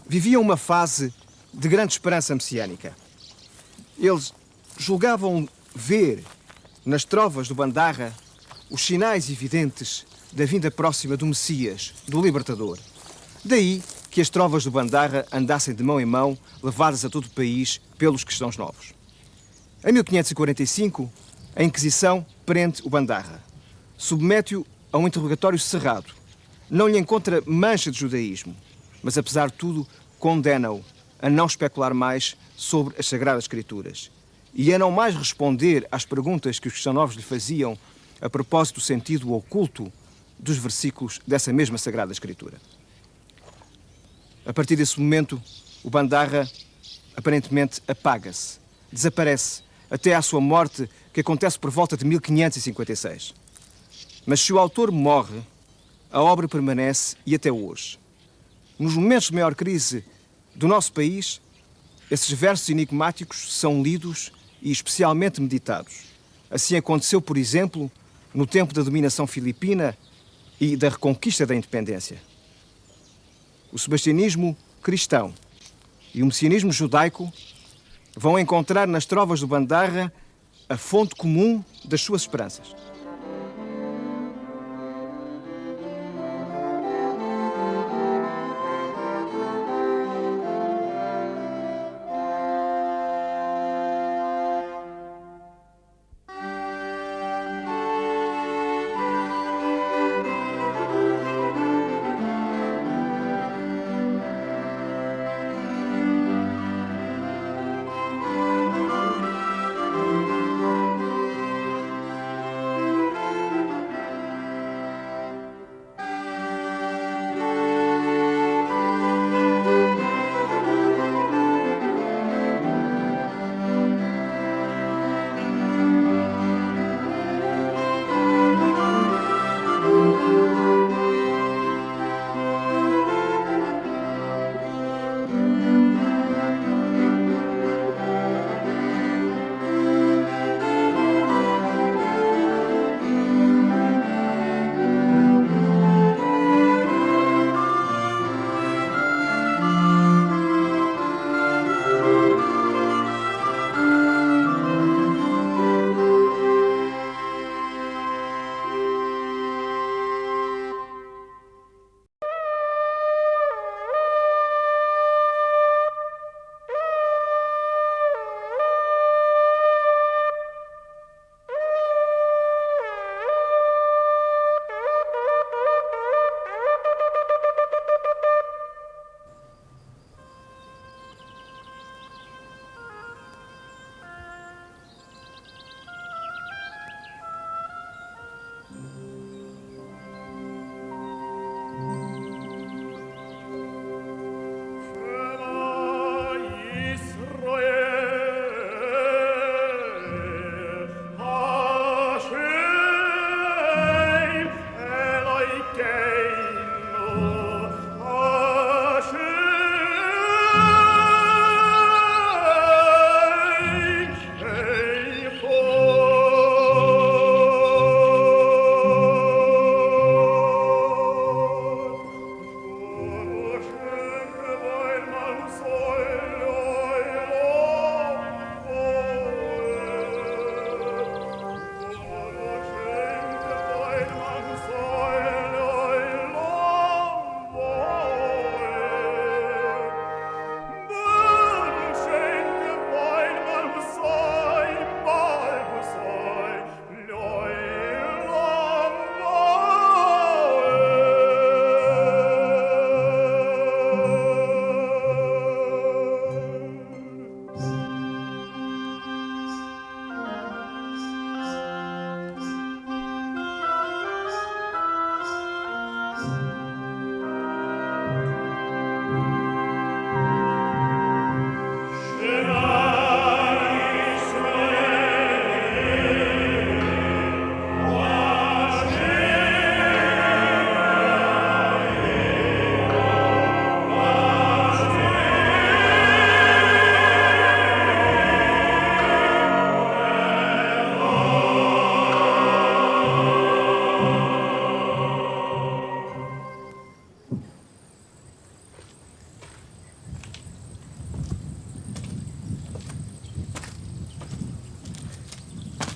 S2: viviam uma fase de grande esperança messiânica. Eles julgavam ver nas trovas do Bandarra os sinais evidentes da vinda próxima do Messias, do Libertador. Daí que as trovas do Bandarra andassem de mão em mão, levadas a todo o país pelos cristãos novos. Em 1545, a Inquisição prende o Bandarra. Submete-o a um interrogatório cerrado. Não lhe encontra mancha de judaísmo, mas, apesar de tudo, condena-o a não especular mais sobre as Sagradas Escrituras e a não mais responder às perguntas que os cristãos novos lhe faziam a propósito do sentido oculto dos versículos dessa mesma Sagrada Escritura. A partir desse momento, o Bandarra aparentemente apaga-se, desaparece, até à sua morte, que acontece por volta de 1556. Mas se o autor morre, a obra permanece e até hoje. Nos momentos de maior crise do nosso país, esses versos enigmáticos são lidos e especialmente meditados. Assim aconteceu, por exemplo, no tempo da dominação filipina e da reconquista da independência. O sebastianismo cristão e o messianismo judaico vão encontrar nas trovas do Bandarra a fonte comum das suas esperanças.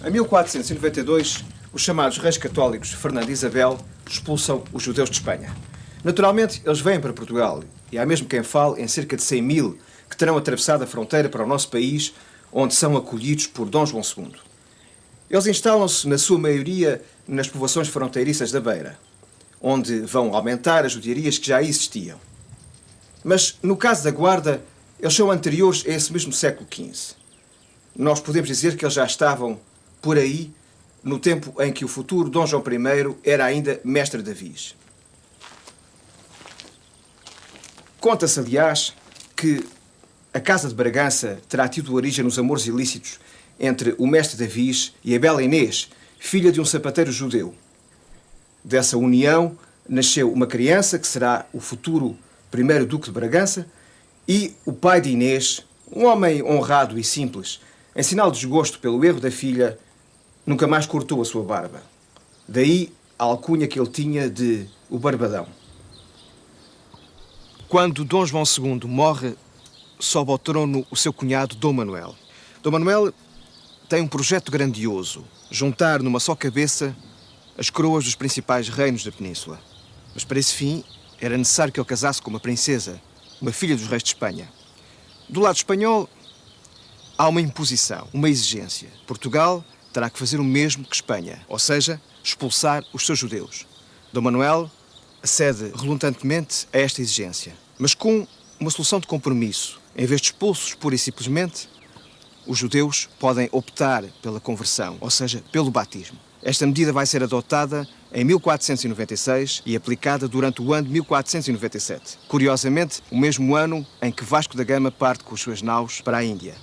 S1: Em 1492, os chamados reis católicos Fernando e Isabel expulsam os judeus de Espanha. Naturalmente, eles vêm para Portugal e há mesmo quem fale em cerca de 100 mil que terão atravessado a fronteira para o nosso país, onde são acolhidos por Dom João II. Eles instalam-se, na sua maioria, nas povoações fronteiriças da Beira, onde vão aumentar as judiarias que já existiam. Mas, no caso da Guarda, eles são anteriores a esse mesmo século XV. Nós podemos dizer que eles já estavam por aí, no tempo em que o futuro Dom João I era ainda mestre da Viz. Conta-se, aliás, que a Casa de Bragança terá tido origem nos amores ilícitos entre o mestre da Viz e a bela Inês, filha de um sapateiro judeu. Dessa união nasceu uma criança que será o futuro primeiro Duque de Bragança e o pai de Inês, um homem honrado e simples, em sinal de desgosto pelo erro da filha, nunca mais cortou a sua barba. Daí a alcunha que ele tinha de o Barbadão. Quando Dom João II morre, sobe ao trono o seu cunhado Dom Manuel. Dom Manuel tem um projeto grandioso, juntar numa só cabeça as coroas dos principais reinos da península. Mas para esse fim era necessário que ele casasse com uma princesa, uma filha dos reis de Espanha. Do lado espanhol, há uma imposição, uma exigência. Portugal terá que fazer o mesmo que Espanha, ou seja, expulsar os seus judeus. Dom Manuel acede relutantemente a esta exigência, mas com uma solução de compromisso. Em vez de expulsos pura e simplesmente, os judeus podem optar pela conversão, ou seja, pelo batismo. Esta medida vai ser adotada em 1496 e aplicada durante o ano de 1497. Curiosamente, o mesmo ano em que Vasco da Gama parte com as suas naus para a Índia.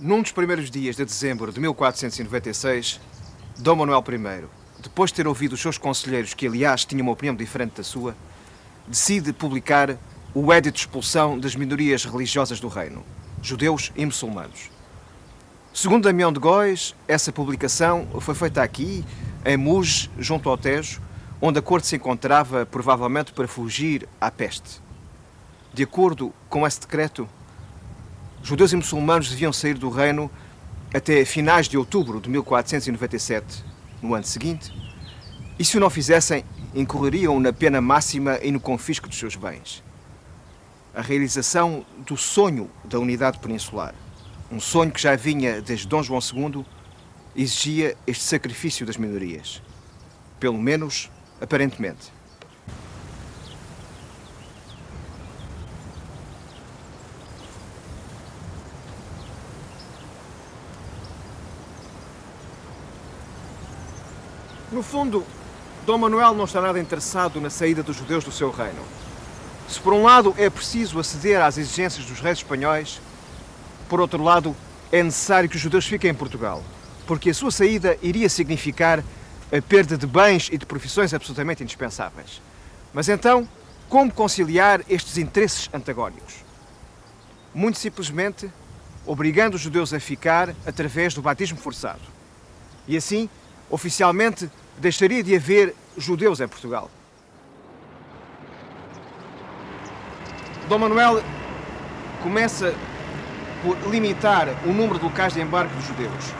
S1: Num dos primeiros dias de dezembro de 1496, Dom Manuel I, depois de ter ouvido os seus conselheiros, que aliás tinham uma opinião diferente da sua, decide publicar o Édito de Expulsão das minorias religiosas do reino, judeus e muçulmanos. Segundo Damião de Góis, essa publicação foi feita aqui, em Muge, junto ao Tejo, onde a corte se encontrava provavelmente para fugir à peste. De acordo com esse decreto, judeus e muçulmanos deviam sair do reino até finais de outubro de 1497, no ano seguinte, e se o não fizessem, incorreriam na pena máxima e no confisco dos seus bens. A realização do sonho da unidade peninsular, um sonho que já vinha desde Dom João II, exigia este sacrifício das minorias. Pelo menos, aparentemente. No fundo, Dom Manuel não está nada interessado na saída dos judeus do seu reino. Se por um lado é preciso aceder às exigências dos reis espanhóis, por outro lado é necessário que os judeus fiquem em Portugal, porque a sua saída iria significar a perda de bens e de profissões absolutamente indispensáveis. Mas então, como conciliar estes interesses antagónicos? Muito simplesmente, obrigando os judeus a ficar através do batismo forçado. E assim, oficialmente, deixaria de haver judeus em Portugal. Dom Manuel começa por limitar o número de locais de embarque dos judeus.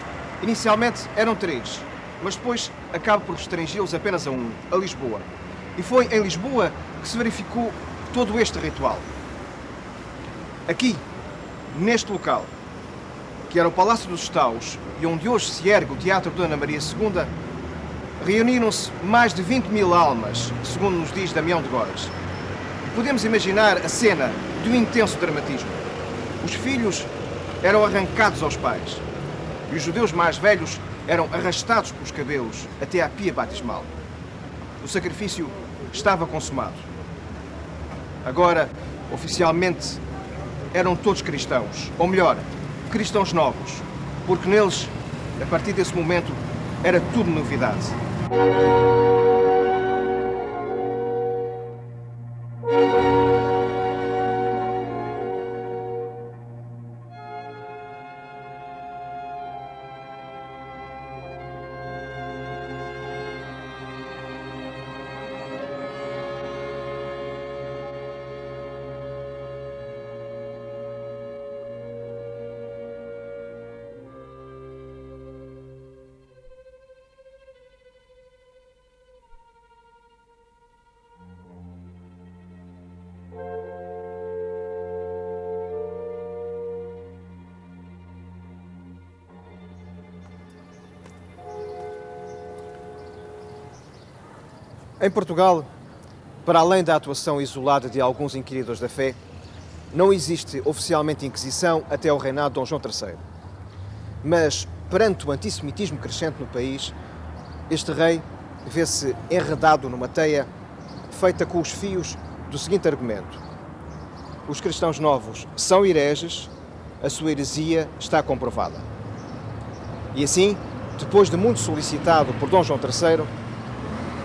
S1: Inicialmente eram 3, mas depois acaba por restringi-los apenas a um, a Lisboa. E foi em Lisboa que se verificou todo este ritual. Aqui, neste local, que era o Palácio dos Estaus e onde hoje se ergue o Teatro Dona Maria II, reuniram-se mais de 20 mil almas, segundo nos diz Damião de Góis. Podemos imaginar a cena de um intenso dramatismo. Os filhos eram arrancados aos pais e os judeus mais velhos eram arrastados pelos cabelos até à pia batismal. O sacrifício estava consumado. Agora, oficialmente, eram todos cristãos, ou melhor, cristãos novos, porque neles, a partir desse momento, era tudo novidade. Em Portugal, para além da atuação isolada de alguns inquiridores da fé, não existe oficialmente Inquisição até ao reinado de Dom João III. Mas, perante o antissemitismo crescente no país, este rei vê-se enredado numa teia feita com os fios do seguinte argumento: os cristãos novos são hereges, a sua heresia está comprovada. E assim, depois de muito solicitado por Dom João III,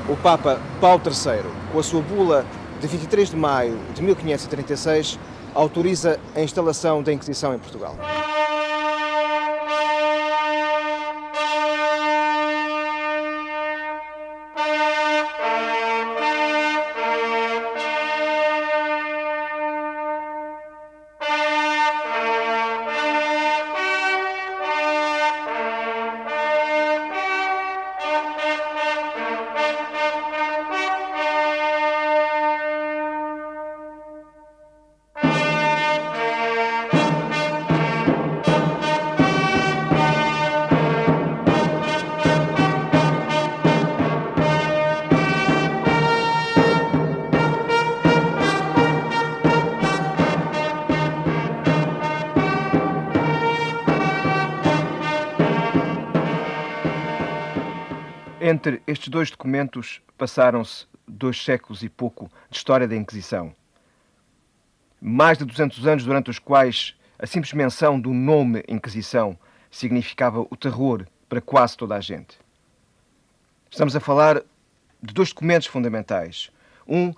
S1: o Papa Paulo III, com a sua bula de 23 de maio de 1536, autoriza a instalação da Inquisição em Portugal. Entre estes dois documentos passaram-se 2 séculos e pouco de história da Inquisição. Mais de 200 anos durante os quais a simples menção do nome Inquisição significava o terror para quase toda a gente. Estamos a falar de 2 documentos fundamentais. Um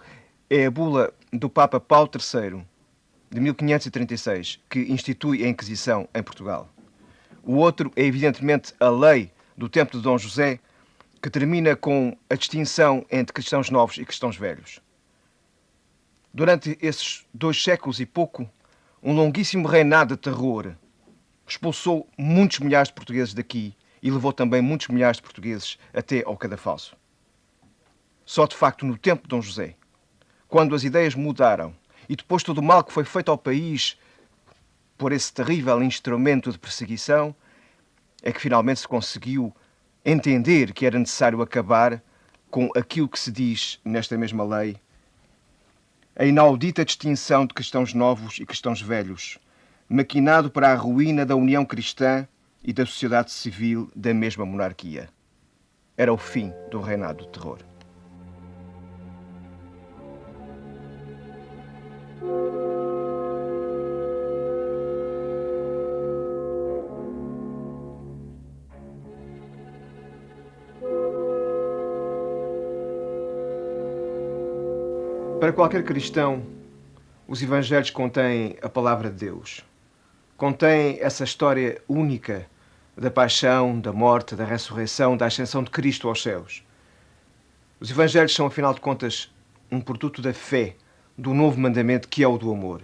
S1: é a bula do Papa Paulo III, de 1536, que institui a Inquisição em Portugal. O outro é, evidentemente, a lei do tempo de Dom José, que termina com a distinção entre cristãos novos e cristãos velhos. Durante esses 2 séculos e pouco, um longuíssimo reinado de terror expulsou muitos milhares de portugueses daqui e levou também muitos milhares de portugueses até ao cadafalso. Só de facto no tempo de Dom José, quando as ideias mudaram e depois todo o mal que foi feito ao país por esse terrível instrumento de perseguição, é que finalmente se conseguiu entender que era necessário acabar com aquilo que se diz nesta mesma lei: a inaudita distinção de cristãos novos e cristãos velhos, maquinado para a ruína da união cristã e da sociedade civil da mesma monarquia. Era o fim do reinado do terror. Para qualquer cristão, os Evangelhos contêm a palavra de Deus. Contêm essa história única da paixão, da morte, da ressurreição, da ascensão de Cristo aos céus. Os Evangelhos são, afinal de contas, um produto da fé, do novo mandamento que é o do amor.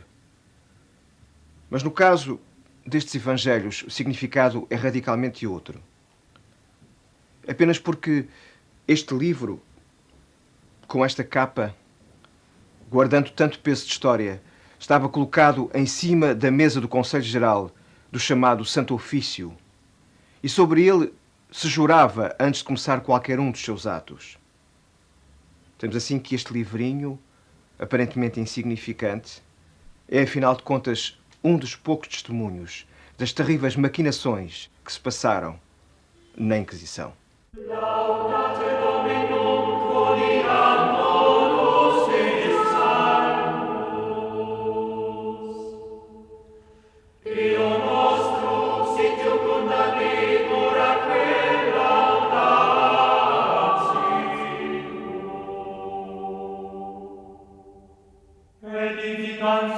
S1: Mas no caso destes Evangelhos, o significado é radicalmente outro. Apenas porque este livro, com esta capa, guardando tanto peso de história, estava colocado em cima da mesa do Conselho Geral do chamado Santo Ofício, e sobre ele se jurava antes de começar qualquer um dos seus atos. Temos assim que este livrinho, aparentemente insignificante, é, afinal de contas, um dos poucos testemunhos das terríveis maquinações que se passaram na Inquisição.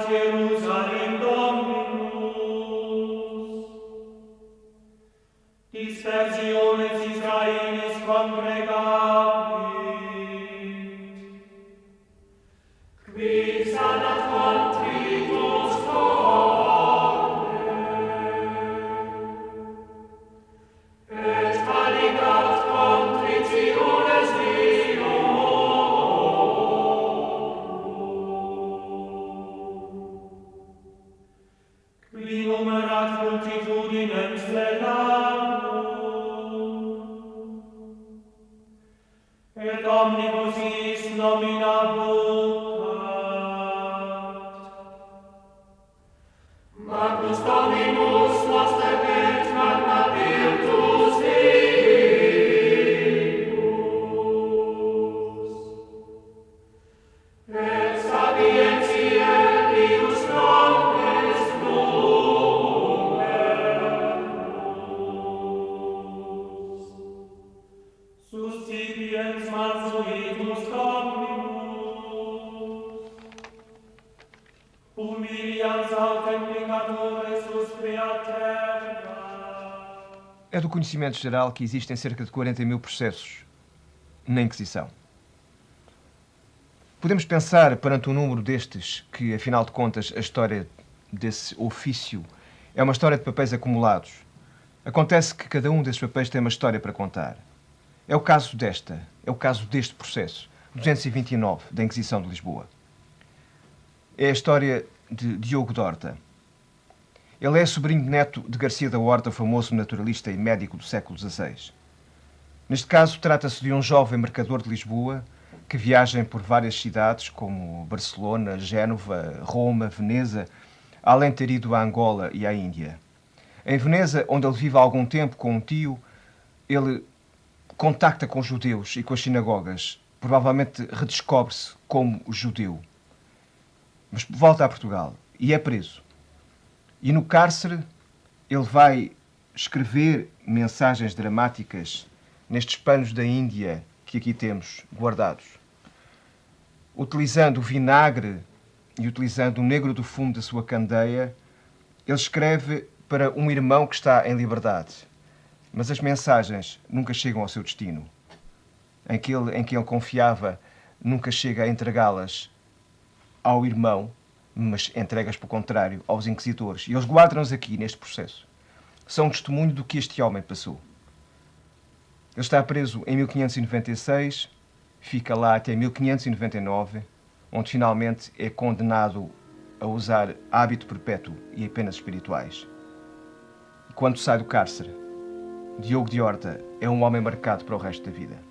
S3: Jerusalem Dominus, dispersiones Israelis congregavit, qui sanat contritus corde, et validat contritiones qui numerat multitudinem stellarum, et omnibus is nomina vocat. Magnus Dominus noster et magna virtus eius, et sapientiae Deus nobis numerus, sustipiens mansuetus Dominus, humilians autem peccatores suspria terra.
S2: É do conhecimento geral que existem cerca de 40.000 processos na Inquisição. Podemos pensar, perante um número destes, que, afinal de contas, a história desse ofício é uma história de papéis acumulados. Acontece que cada um desses papéis tem uma história para contar. É o caso deste processo, 229, da Inquisição de Lisboa. É a história de Diogo de Horta. Ele é sobrinho neto de Garcia da Horta, famoso naturalista e médico do século XVI. Neste caso, trata-se de um jovem mercador de Lisboa que viaja por várias cidades, como Barcelona, Génova, Roma, Veneza, além de ter ido a Angola e à Índia. Em Veneza, onde ele vive há algum tempo com um tio, ele contacta com os judeus e com as sinagogas. Provavelmente redescobre-se como judeu. Mas volta a Portugal e é preso. E no cárcere ele vai escrever mensagens dramáticas nestes panos da Índia que aqui temos guardados. Utilizando o vinagre e utilizando o negro do fumo da sua candeia, ele escreve para um irmão que está em liberdade. Mas as mensagens nunca chegam ao seu destino. Em que ele confiava, nunca chega a entregá-las ao irmão, mas entregas, pelo contrário, aos inquisidores. E eles guardam-nos aqui, neste processo. São um testemunho do que este homem passou. Ele está preso em 1596, fica lá até 1599, onde finalmente é condenado a usar hábito perpétuo e apenas espirituais. E quando sai do cárcere, Diogo de Horta é um homem marcado para o resto da vida.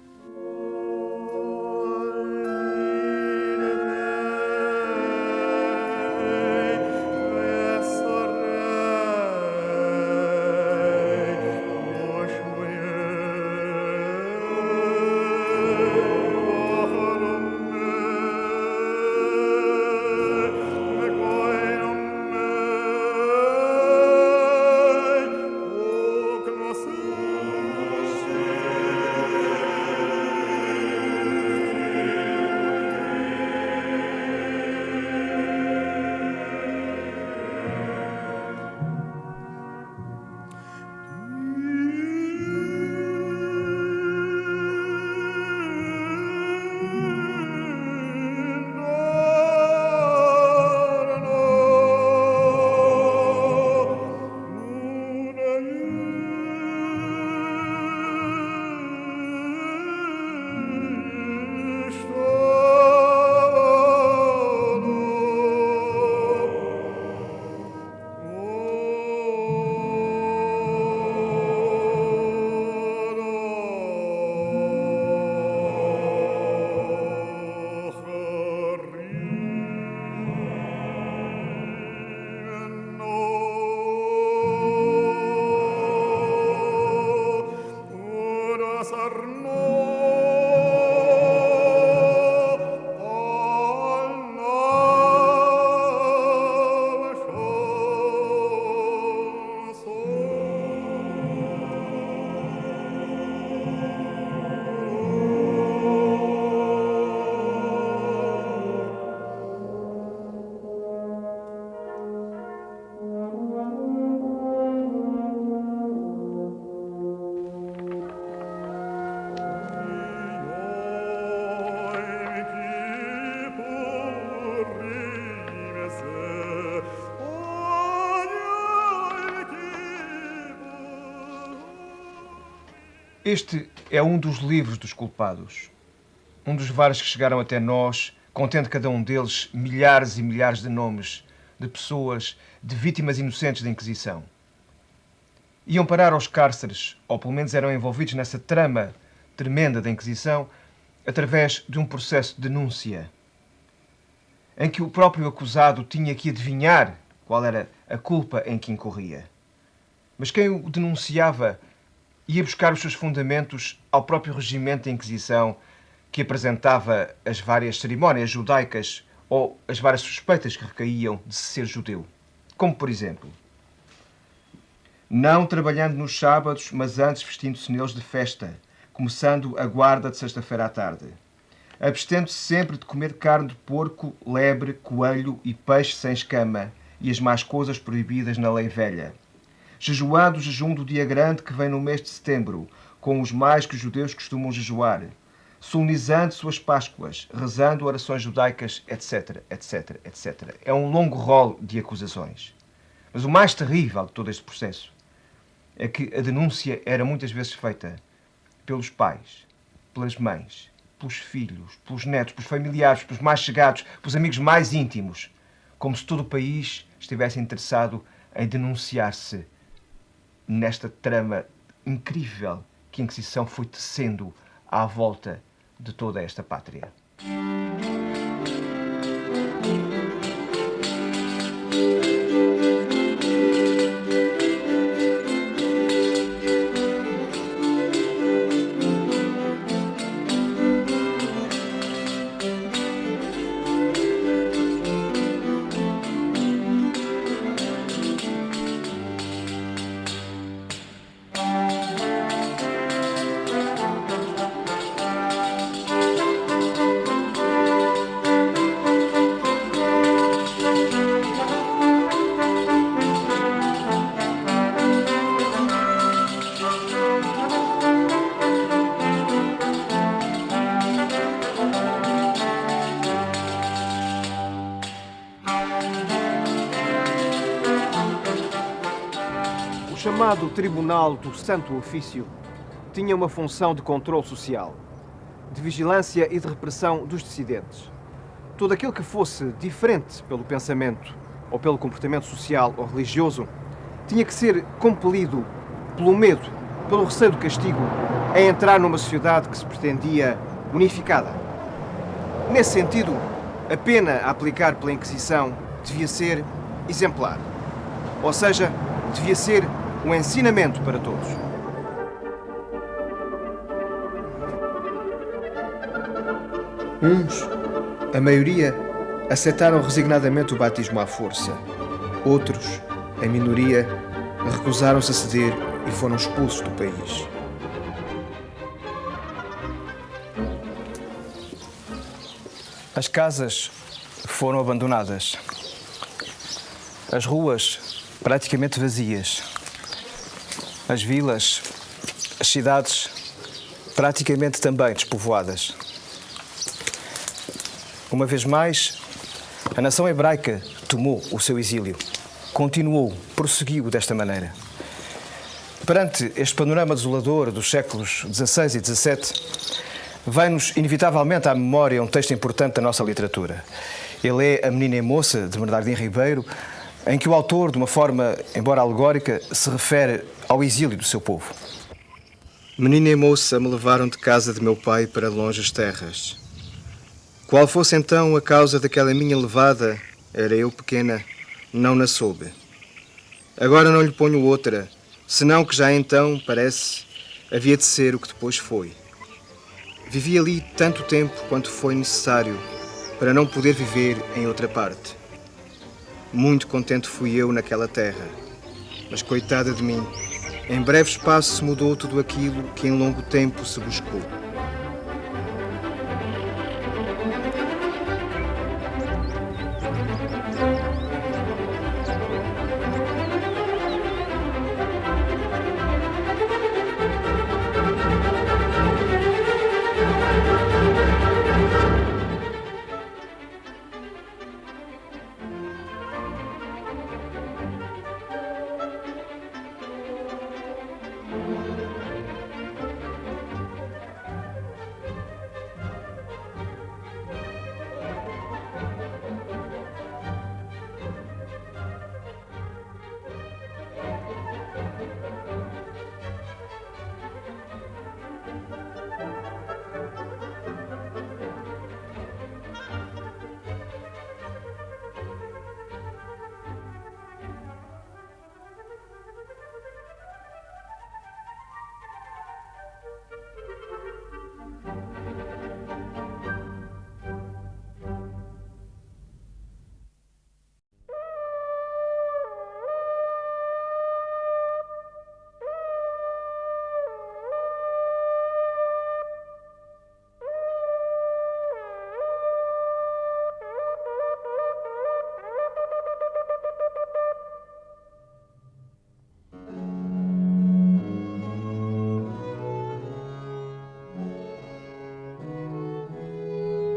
S2: Este é um dos livros dos culpados, um dos vários que chegaram até nós, contendo cada um deles milhares e milhares de nomes de pessoas, de vítimas inocentes da Inquisição. Iam parar aos cárceres, ou pelo menos eram envolvidos nessa trama tremenda da Inquisição, através de um processo de denúncia, em que o próprio acusado tinha que adivinhar qual era a culpa em que incorria. Mas quem o denunciava ia buscar os seus fundamentos ao próprio regimento da Inquisição, que apresentava as várias cerimónias judaicas ou as várias suspeitas que recaíam de ser judeu. Como, por exemplo, não trabalhando nos sábados, mas antes vestindo-se neles de festa, começando a guarda de sexta-feira à tarde. Abstendo-se sempre de comer carne de porco, lebre, coelho e peixe sem escama e as más coisas proibidas na lei velha. Jejuando o jejum do dia grande que vem no mês de setembro, com os mais que os judeus costumam jejuar, solenizando suas Páscoas, rezando orações judaicas, etc, etc, etc. É um longo rol de acusações. Mas o mais terrível de todo este processo é que a denúncia era muitas vezes feita pelos pais, pelas mães, pelos filhos, pelos netos, pelos familiares, pelos mais chegados, pelos amigos mais íntimos, como se todo o país estivesse interessado em denunciar-se nesta trama incrível que a Inquisição foi tecendo à volta de toda esta pátria.
S1: O chamado Tribunal do Santo Ofício tinha uma função de controle social, de vigilância e de repressão dos dissidentes. Todo aquele que fosse diferente pelo pensamento ou pelo comportamento social ou religioso tinha que ser compelido pelo medo, pelo receio do castigo, a entrar numa sociedade que se pretendia unificada. Nesse sentido, a pena a aplicar pela Inquisição devia ser exemplar. Ou seja, devia ser um ensinamento para todos. Uns, a maioria, aceitaram resignadamente o batismo à força. Outros, a minoria, recusaram-se a ceder e foram expulsos do país. As casas foram abandonadas. As ruas praticamente vazias. As vilas, as cidades, praticamente também despovoadas. Uma vez mais, a nação hebraica tomou o seu exílio. Continuou, prosseguiu desta maneira. Perante este panorama desolador dos séculos XVI e XVII, vem-nos inevitavelmente à memória um texto importante da nossa literatura. Ele é A Menina e Moça, de Bernardino Ribeiro, em que o autor, de uma forma, embora alegórica, se refere ao exílio do seu povo. Menina e moça me levaram de casa de meu pai para longes terras. Qual fosse então a causa daquela minha levada, era eu pequena, não na soube. Agora não lhe ponho outra, senão que já então, parece, havia de ser o que depois foi. Vivi ali tanto tempo quanto foi necessário para não poder viver em outra parte. Muito contente fui eu naquela terra, mas coitada de mim, em breve espaço se mudou tudo aquilo que em longo tempo se buscou.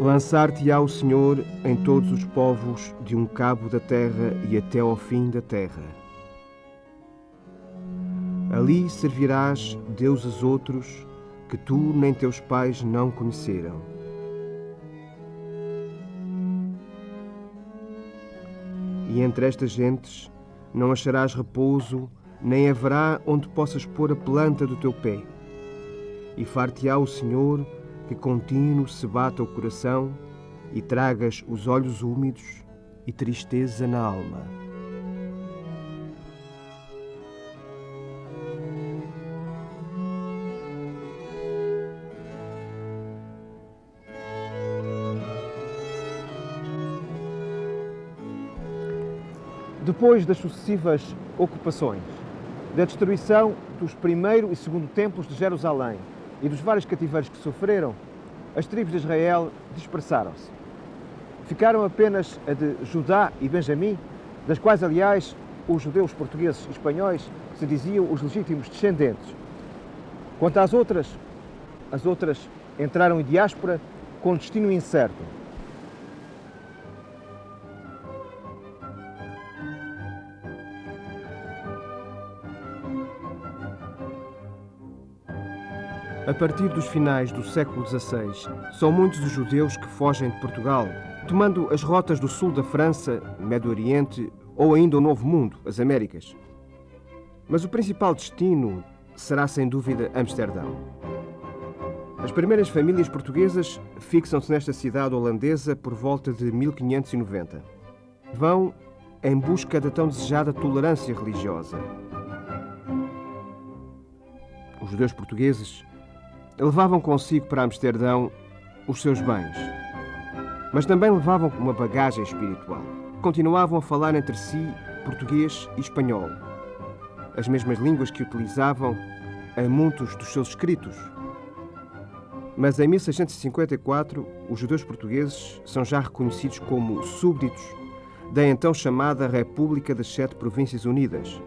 S1: Lançar-te-á o Senhor em todos os povos, de um cabo da terra e até ao fim da terra. Ali servirás deuses outros, que tu nem teus pais não conheceram. E entre estas gentes não acharás repouso, nem haverá onde possas pôr a planta do teu pé. E far-te-á o Senhor, que contínuo se bata o coração, e tragas os olhos úmidos e tristeza na alma.
S2: Depois das sucessivas ocupações, da destruição dos primeiro e segundo templos de Jerusalém e dos vários cativeiros que sofreram, as tribos de Israel dispersaram-se. Ficaram apenas a de Judá e Benjamim, das quais, aliás, os judeus portugueses e espanhóis se diziam os legítimos descendentes. Quanto às outras, as outras entraram em diáspora com destino incerto.
S1: A partir dos finais do século XVI, são muitos os judeus que fogem de Portugal, tomando as rotas do sul da França, Médio Oriente ou ainda o Novo Mundo, as Américas. Mas o principal destino será, sem dúvida, Amsterdão. As primeiras famílias portuguesas fixam-se nesta cidade holandesa por volta de 1590. Vão em busca da tão desejada tolerância religiosa. Os judeus portugueses levavam consigo para Amsterdão os seus bens, mas também levavam uma bagagem espiritual. Continuavam a falar entre si português e espanhol, as mesmas línguas que utilizavam em muitos dos seus escritos. Mas em 1654, os judeus portugueses são já reconhecidos como súbditos da então chamada República das Sete Províncias Unidas,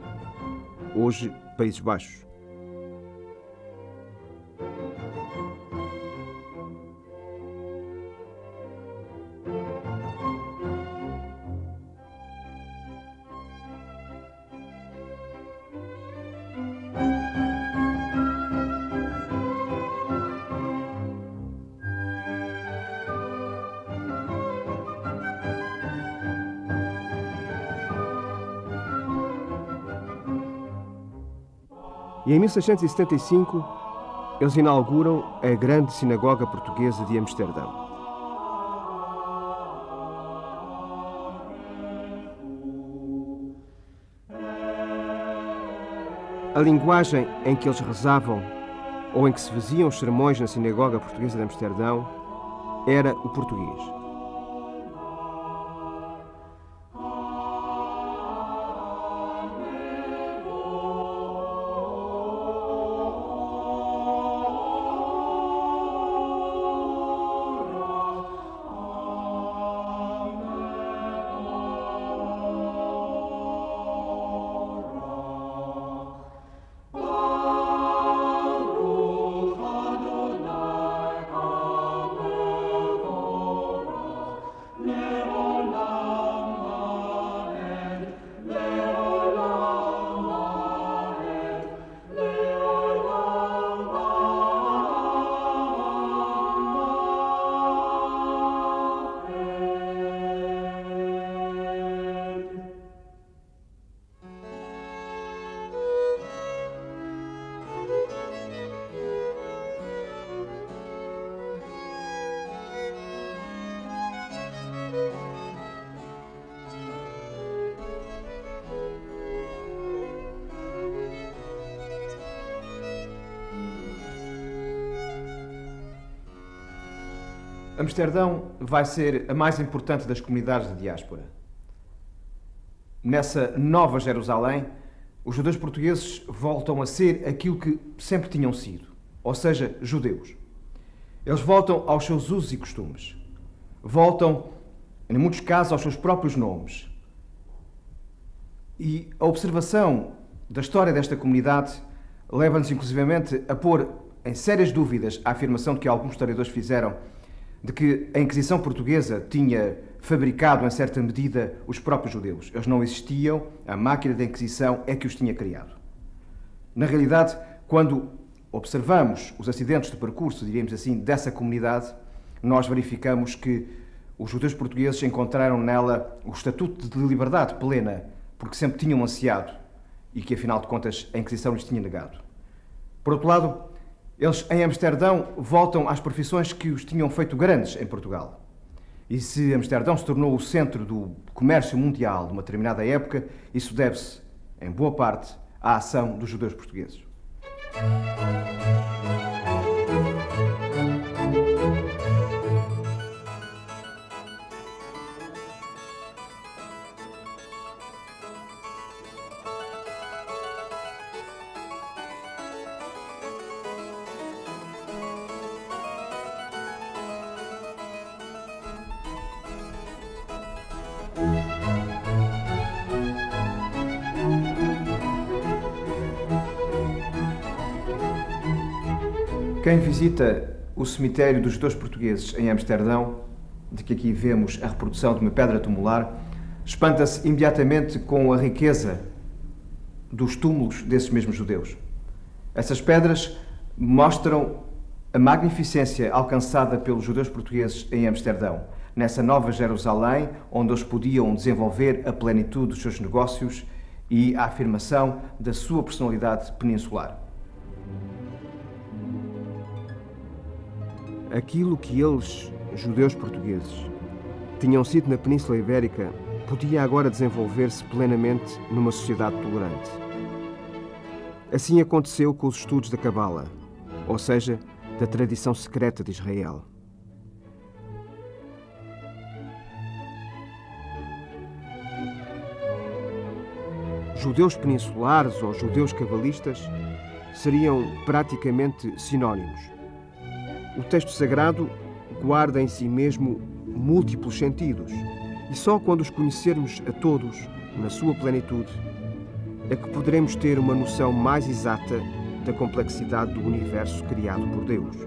S1: hoje Países Baixos. E em 1675, eles inauguram a grande sinagoga portuguesa de Amsterdão. A linguagem em que eles rezavam ou em que se faziam os sermões na sinagoga portuguesa de Amsterdão era o português.
S2: Amsterdão vai ser a mais importante das comunidades de diáspora. Nessa nova Jerusalém, os judeus portugueses voltam a ser aquilo que sempre tinham sido, ou seja, judeus. Eles voltam aos seus usos e costumes. Voltam, em muitos casos, aos seus próprios nomes. E a observação da história desta comunidade leva-nos, inclusivamente, a pôr em sérias dúvidas a afirmação que alguns historiadores fizeram de que a Inquisição portuguesa tinha fabricado, em certa medida, os próprios judeus. Eles não existiam, a máquina da Inquisição é que os tinha criado. Na realidade, quando observamos os acidentes de percurso, diríamos assim, dessa comunidade, nós verificamos que os judeus portugueses encontraram nela o estatuto de liberdade plena, porque sempre tinham ansiado e que, afinal de contas, a Inquisição lhes tinha negado. Por outro lado, eles, em Amsterdão, voltam às profissões que os tinham feito grandes em Portugal. E se Amsterdão se tornou o centro do comércio mundial de uma determinada época, isso deve-se, em boa parte, à ação dos judeus portugueses. Quem visita o cemitério dos judeus portugueses em Amsterdão, de que aqui vemos a reprodução de uma pedra tumular, espanta-se imediatamente com a riqueza dos túmulos desses mesmos judeus. Essas pedras mostram a magnificência alcançada pelos judeus portugueses em Amsterdão, nessa nova Jerusalém, onde eles podiam desenvolver a plenitude dos seus negócios e a afirmação da sua personalidade peninsular.
S1: Aquilo que eles, judeus portugueses, tinham sido na Península Ibérica, podia agora desenvolver-se plenamente numa sociedade tolerante. Assim aconteceu com os estudos da Cabala, ou seja, da tradição secreta de Israel. Judeus peninsulares ou judeus cabalistas seriam praticamente sinónimos. O texto sagrado guarda em si mesmo múltiplos sentidos e só quando os conhecermos a todos, na sua plenitude, é que poderemos ter uma noção mais exata da complexidade do universo criado por Deus.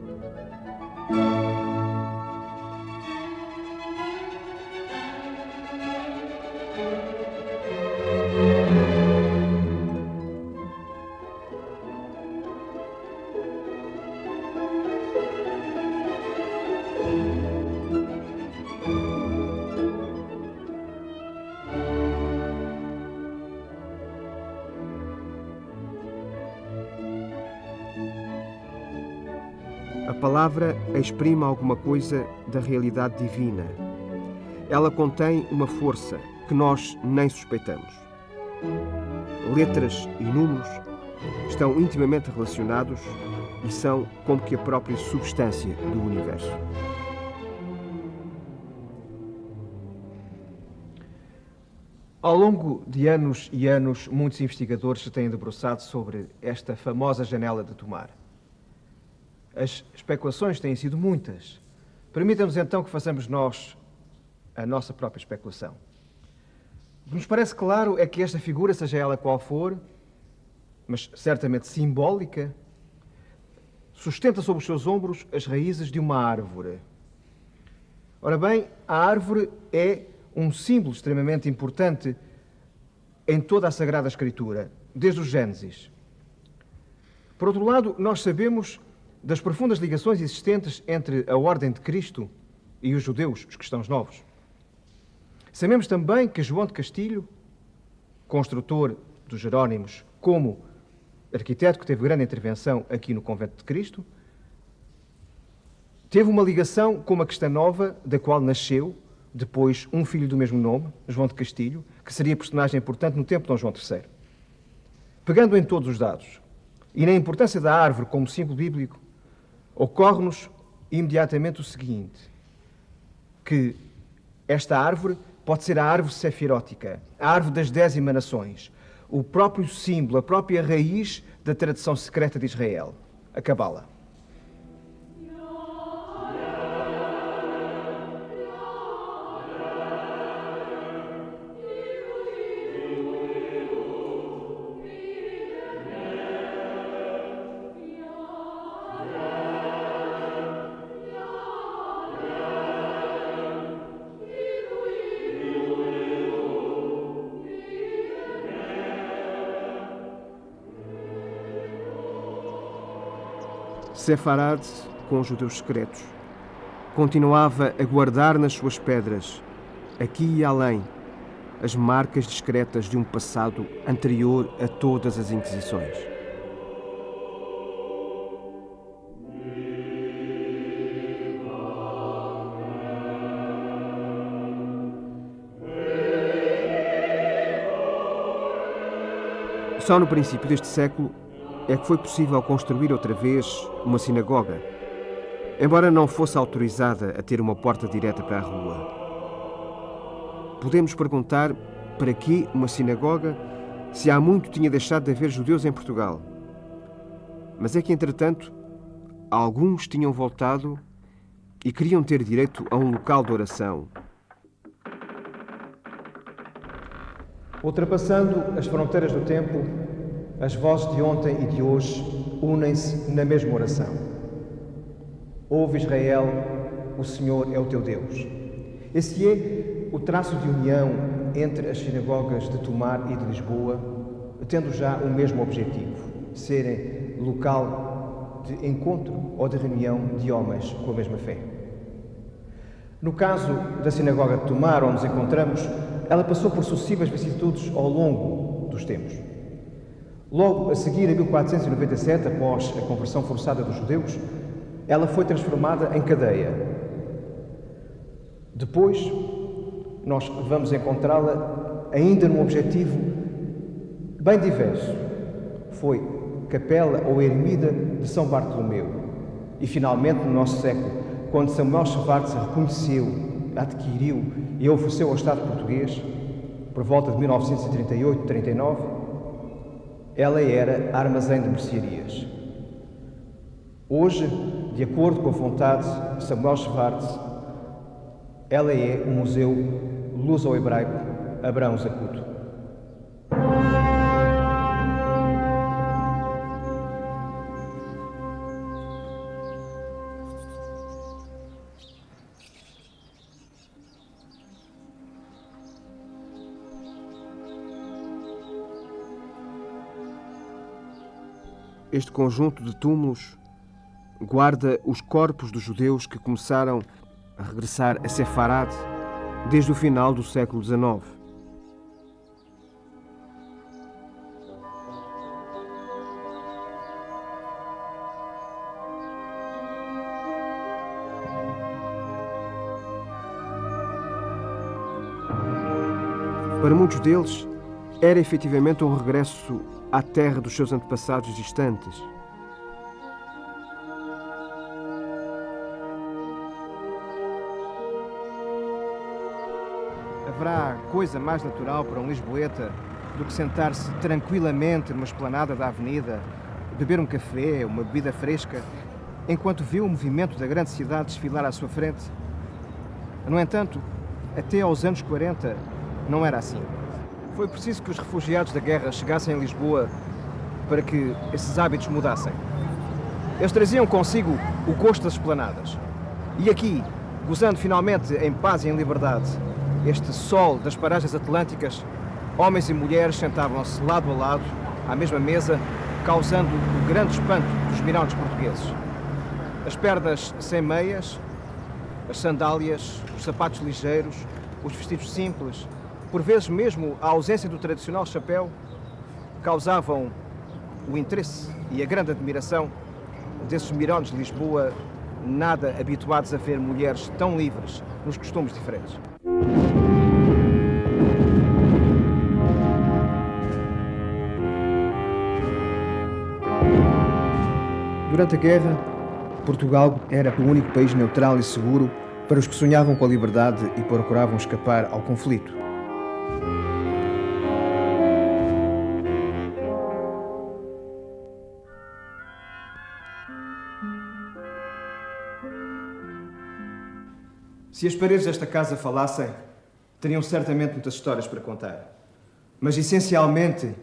S1: A palavra exprime alguma coisa da realidade divina. Ela contém uma força que nós nem suspeitamos. Letras e números estão intimamente relacionados e são como que a própria substância do universo.
S2: Ao longo de anos e anos, muitos investigadores se têm debruçado sobre esta famosa janela de Tomar. As especulações têm sido muitas. Permita-nos então que façamos nós a nossa própria especulação. O que nos parece claro é que esta figura, seja ela qual for, mas certamente simbólica, sustenta sobre os seus ombros as raízes de uma árvore. Ora bem, a árvore é um símbolo extremamente importante em toda a Sagrada Escritura, desde o Gênesis. Por outro lado, nós sabemos das profundas ligações existentes entre a Ordem de Cristo e os judeus, os cristãos novos. Sabemos também que João de Castilho, construtor dos Jerónimos, como arquiteto que teve grande intervenção aqui no Convento de Cristo, teve uma ligação com uma cristã nova, da qual nasceu depois um filho do mesmo nome, João de Castilho, que seria personagem importante no tempo de Dom João III. Pegando em todos os dados e na importância da árvore como símbolo bíblico, ocorre-nos imediatamente o seguinte, que esta árvore pode ser a árvore sefirótica, a árvore das 10 emanações, o próprio símbolo, a própria raiz da tradição secreta de Israel, a Cabala.
S1: Sefarad, com os judeus secretos, continuava a guardar nas suas pedras, aqui e além, as marcas discretas de um passado anterior a todas as Inquisições. Só no princípio deste século é que foi possível construir outra vez uma sinagoga, embora não fosse autorizada a ter uma porta direta para a rua. Podemos perguntar para que uma sinagoga se há muito tinha deixado de haver judeus em Portugal. Mas é que, entretanto, alguns tinham voltado e queriam ter direito a um local de oração.
S2: Ultrapassando as fronteiras do tempo, as vozes de ontem e de hoje unem-se na mesma oração. Ouve, Israel, o Senhor é o teu Deus. Esse é o traço de união entre as sinagogas de Tomar e de Lisboa, tendo já o mesmo objetivo, serem local de encontro ou de reunião de homens com a mesma fé. No caso da sinagoga de Tomar, onde nos encontramos, ela passou por sucessivas vicissitudes ao longo dos tempos. Logo a seguir, em 1497, após a conversão forçada dos judeus, ela foi transformada em cadeia. Depois, nós vamos encontrá-la ainda num objetivo bem diverso. Foi capela ou ermida de São Bartolomeu. E, finalmente, no nosso século, quando Samuel Schwartz reconheceu, adquiriu e ofereceu ao Estado português, por volta de 1938-39, ela era armazém de mercearias. Hoje, de acordo com a vontade de Samuel Schwartz, ela é o Museu Luso-Hebraico Abrão Zacuto.
S1: Este conjunto de túmulos guarda os corpos dos judeus que começaram a regressar a Sefarad desde o final do século XIX. Para muitos deles, era efetivamente um regresso à terra dos seus antepassados distantes.
S2: Haverá coisa mais natural para um lisboeta do que sentar-se tranquilamente numa esplanada da avenida, beber um café, uma bebida fresca, enquanto vê o movimento da grande cidade desfilar à sua frente? No entanto, até aos anos 40, não era assim. Foi preciso que os refugiados da guerra chegassem a Lisboa para que esses hábitos mudassem. Eles traziam consigo o gosto das esplanadas. E aqui, gozando finalmente em paz e em liberdade, este sol das paragens atlânticas, homens e mulheres sentavam-se lado a lado, à mesma mesa, causando o grande espanto dos mirões portugueses. As pernas sem meias, as sandálias, os sapatos ligeiros, os vestidos simples, por vezes mesmo a ausência do tradicional chapéu, causavam o interesse e a grande admiração desses mirões de Lisboa, nada habituados a ver mulheres tão livres nos costumes diferentes.
S1: Durante a guerra, Portugal era o único país neutral e seguro para os que sonhavam com a liberdade e procuravam escapar ao conflito.
S2: Se as paredes desta casa falassem, teriam certamente muitas histórias para contar. Mas, essencialmente,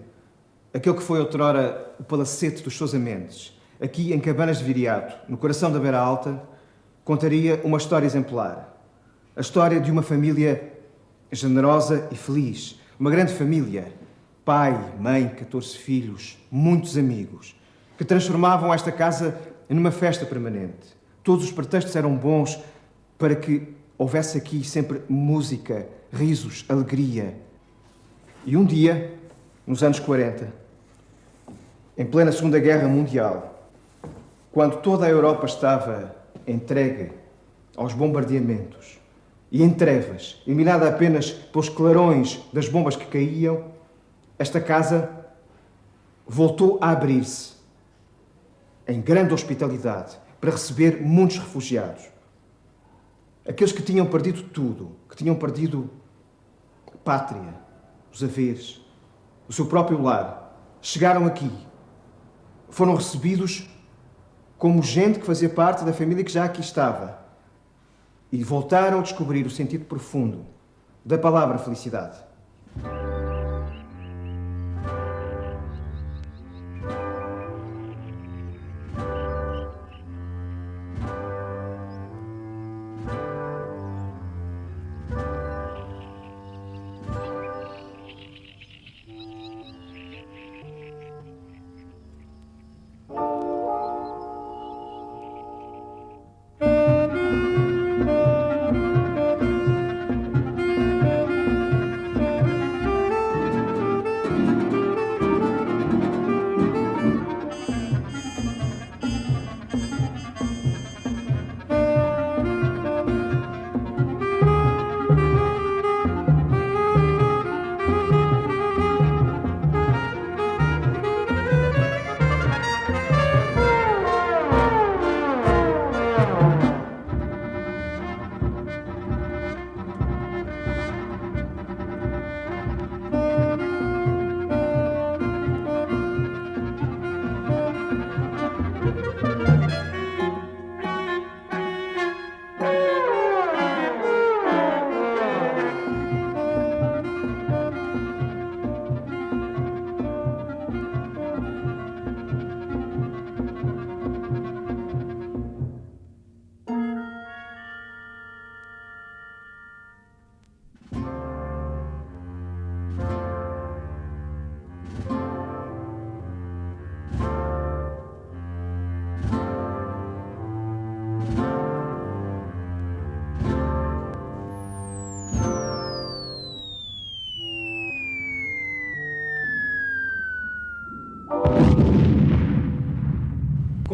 S2: aquele que foi outrora o palacete dos Sousa Mendes, aqui em Cabanas de Viriato, no coração da Beira Alta, contaria uma história exemplar. A história de uma família generosa e feliz. Uma grande família. Pai, mãe, 14 filhos, muitos amigos, que transformavam esta casa
S1: numa festa permanente. Todos os pretextos eram bons para que houvesse aqui sempre música, risos, alegria. E um dia, nos anos 40, em plena Segunda Guerra Mundial, quando toda a Europa estava entregue aos bombardeamentos e em trevas, iluminada apenas pelos clarões das bombas que caíam, esta casa voltou a abrir-se em grande hospitalidade para receber muitos refugiados. Aqueles que tinham perdido tudo, que tinham perdido a pátria, os haveres, o seu próprio lar, chegaram aqui. Foram recebidos como gente que fazia parte da família que já aqui estava. E voltaram a descobrir o sentido profundo da palavra felicidade.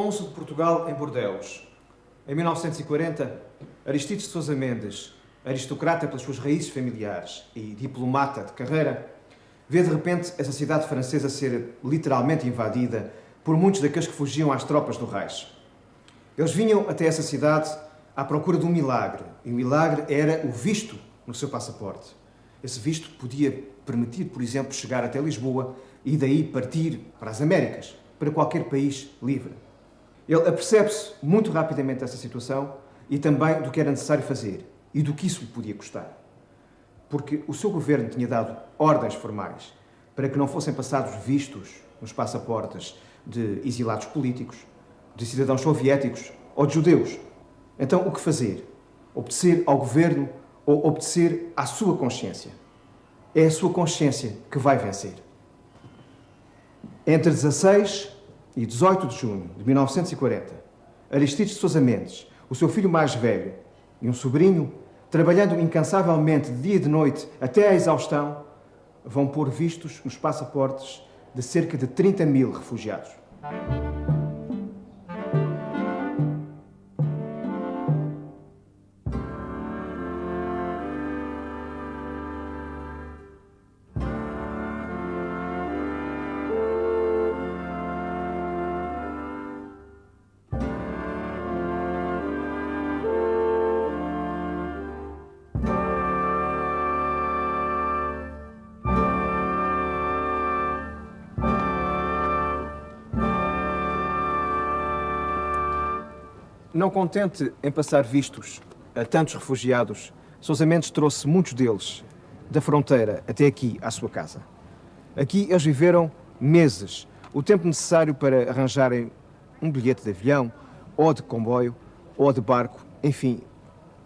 S1: Cônsul de Portugal em Bordeaux. Em 1940, Aristides de Sousa Mendes, aristocrata pelas suas raízes familiares e diplomata de carreira, vê de repente essa cidade francesa ser literalmente invadida por muitos daqueles que fugiam às tropas do Reich. Eles vinham até essa cidade à procura de um milagre, e o milagre era o visto no seu passaporte. Esse visto podia permitir, por exemplo, chegar até Lisboa e daí partir para as Américas, para qualquer país livre. Ele apercebe-se muito rapidamente dessa situação e também do que era necessário fazer e do que isso lhe podia custar. Porque o seu governo tinha dado ordens formais para que não fossem passados vistos nos passaportes de exilados políticos, de cidadãos soviéticos ou de judeus. Então, o que fazer? Obedecer ao governo ou obedecer à sua consciência? É a sua consciência que vai vencer. Entre 16 e 18 de junho de 1940, Aristides de Sousa Mendes, o seu filho mais velho e um sobrinho, trabalhando incansavelmente de dia e de noite até à exaustão, vão pôr vistos nos passaportes de cerca de 30 mil refugiados. Não contente em passar vistos a tantos refugiados, Sousa Mendes trouxe muitos deles da fronteira até aqui, à sua casa. Aqui eles viveram meses, o tempo necessário para arranjarem um bilhete de avião, ou de comboio, ou de barco, enfim,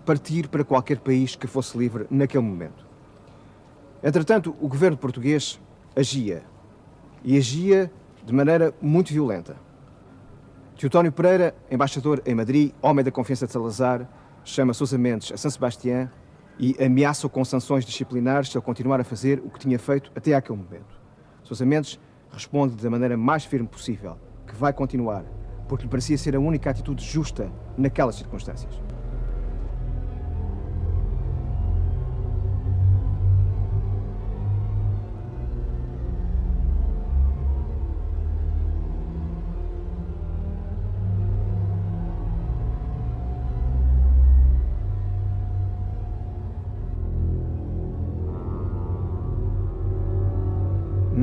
S1: partir para qualquer país que fosse livre naquele momento. Entretanto, o governo português agia, e agia de maneira muito violenta. Teotónio Pereira, embaixador em Madrid, homem da confiança de Salazar, chama Sousa Mendes a São Sebastião e ameaça-o com sanções disciplinares se ele continuar a fazer o que tinha feito até àquele momento. Sousa Mendes responde da maneira mais firme possível que vai continuar, porque lhe parecia ser a única atitude justa naquelas circunstâncias.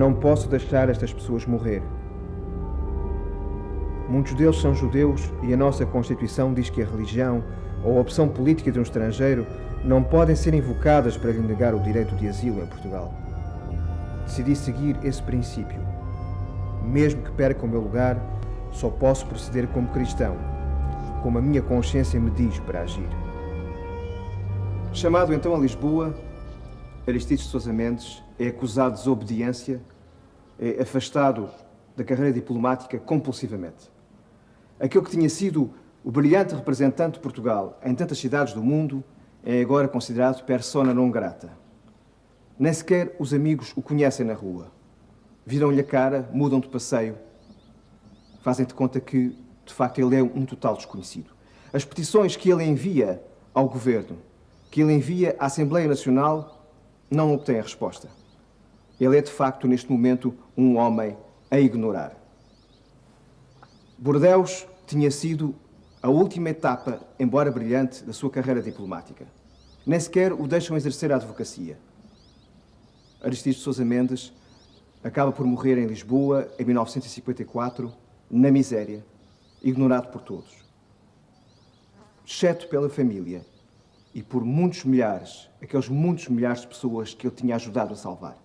S1: Não posso deixar estas pessoas morrer. Muitos deles são judeus e a nossa Constituição diz que a religião ou a opção política de um estrangeiro não podem ser invocadas para lhe negar o direito de asilo em Portugal. Decidi seguir esse princípio. Mesmo que perca o meu lugar, só posso proceder como cristão, como a minha consciência me diz para agir. Chamado então a Lisboa, Aristides de Sousa Mendes é acusado de desobediência, é afastado da carreira diplomática compulsivamente. Aquele que tinha sido o brilhante representante de Portugal em tantas cidades do mundo é agora considerado persona non grata. Nem sequer os amigos o conhecem na rua. Viram-lhe a cara, mudam de passeio, fazem de conta que, de facto, ele é um total desconhecido. As petições que ele envia ao governo, que ele envia à Assembleia Nacional, não obtém a resposta. Ele é, de facto, neste momento, um homem a ignorar. Bordeus tinha sido a última etapa, embora brilhante, da sua carreira diplomática. Nem sequer o deixam exercer a advocacia. Aristides de Sousa Mendes acaba por morrer em Lisboa, em 1954, na miséria, ignorado por todos. Exceto pela família e por muitos milhares, aqueles muitos milhares de pessoas que ele tinha ajudado a salvar.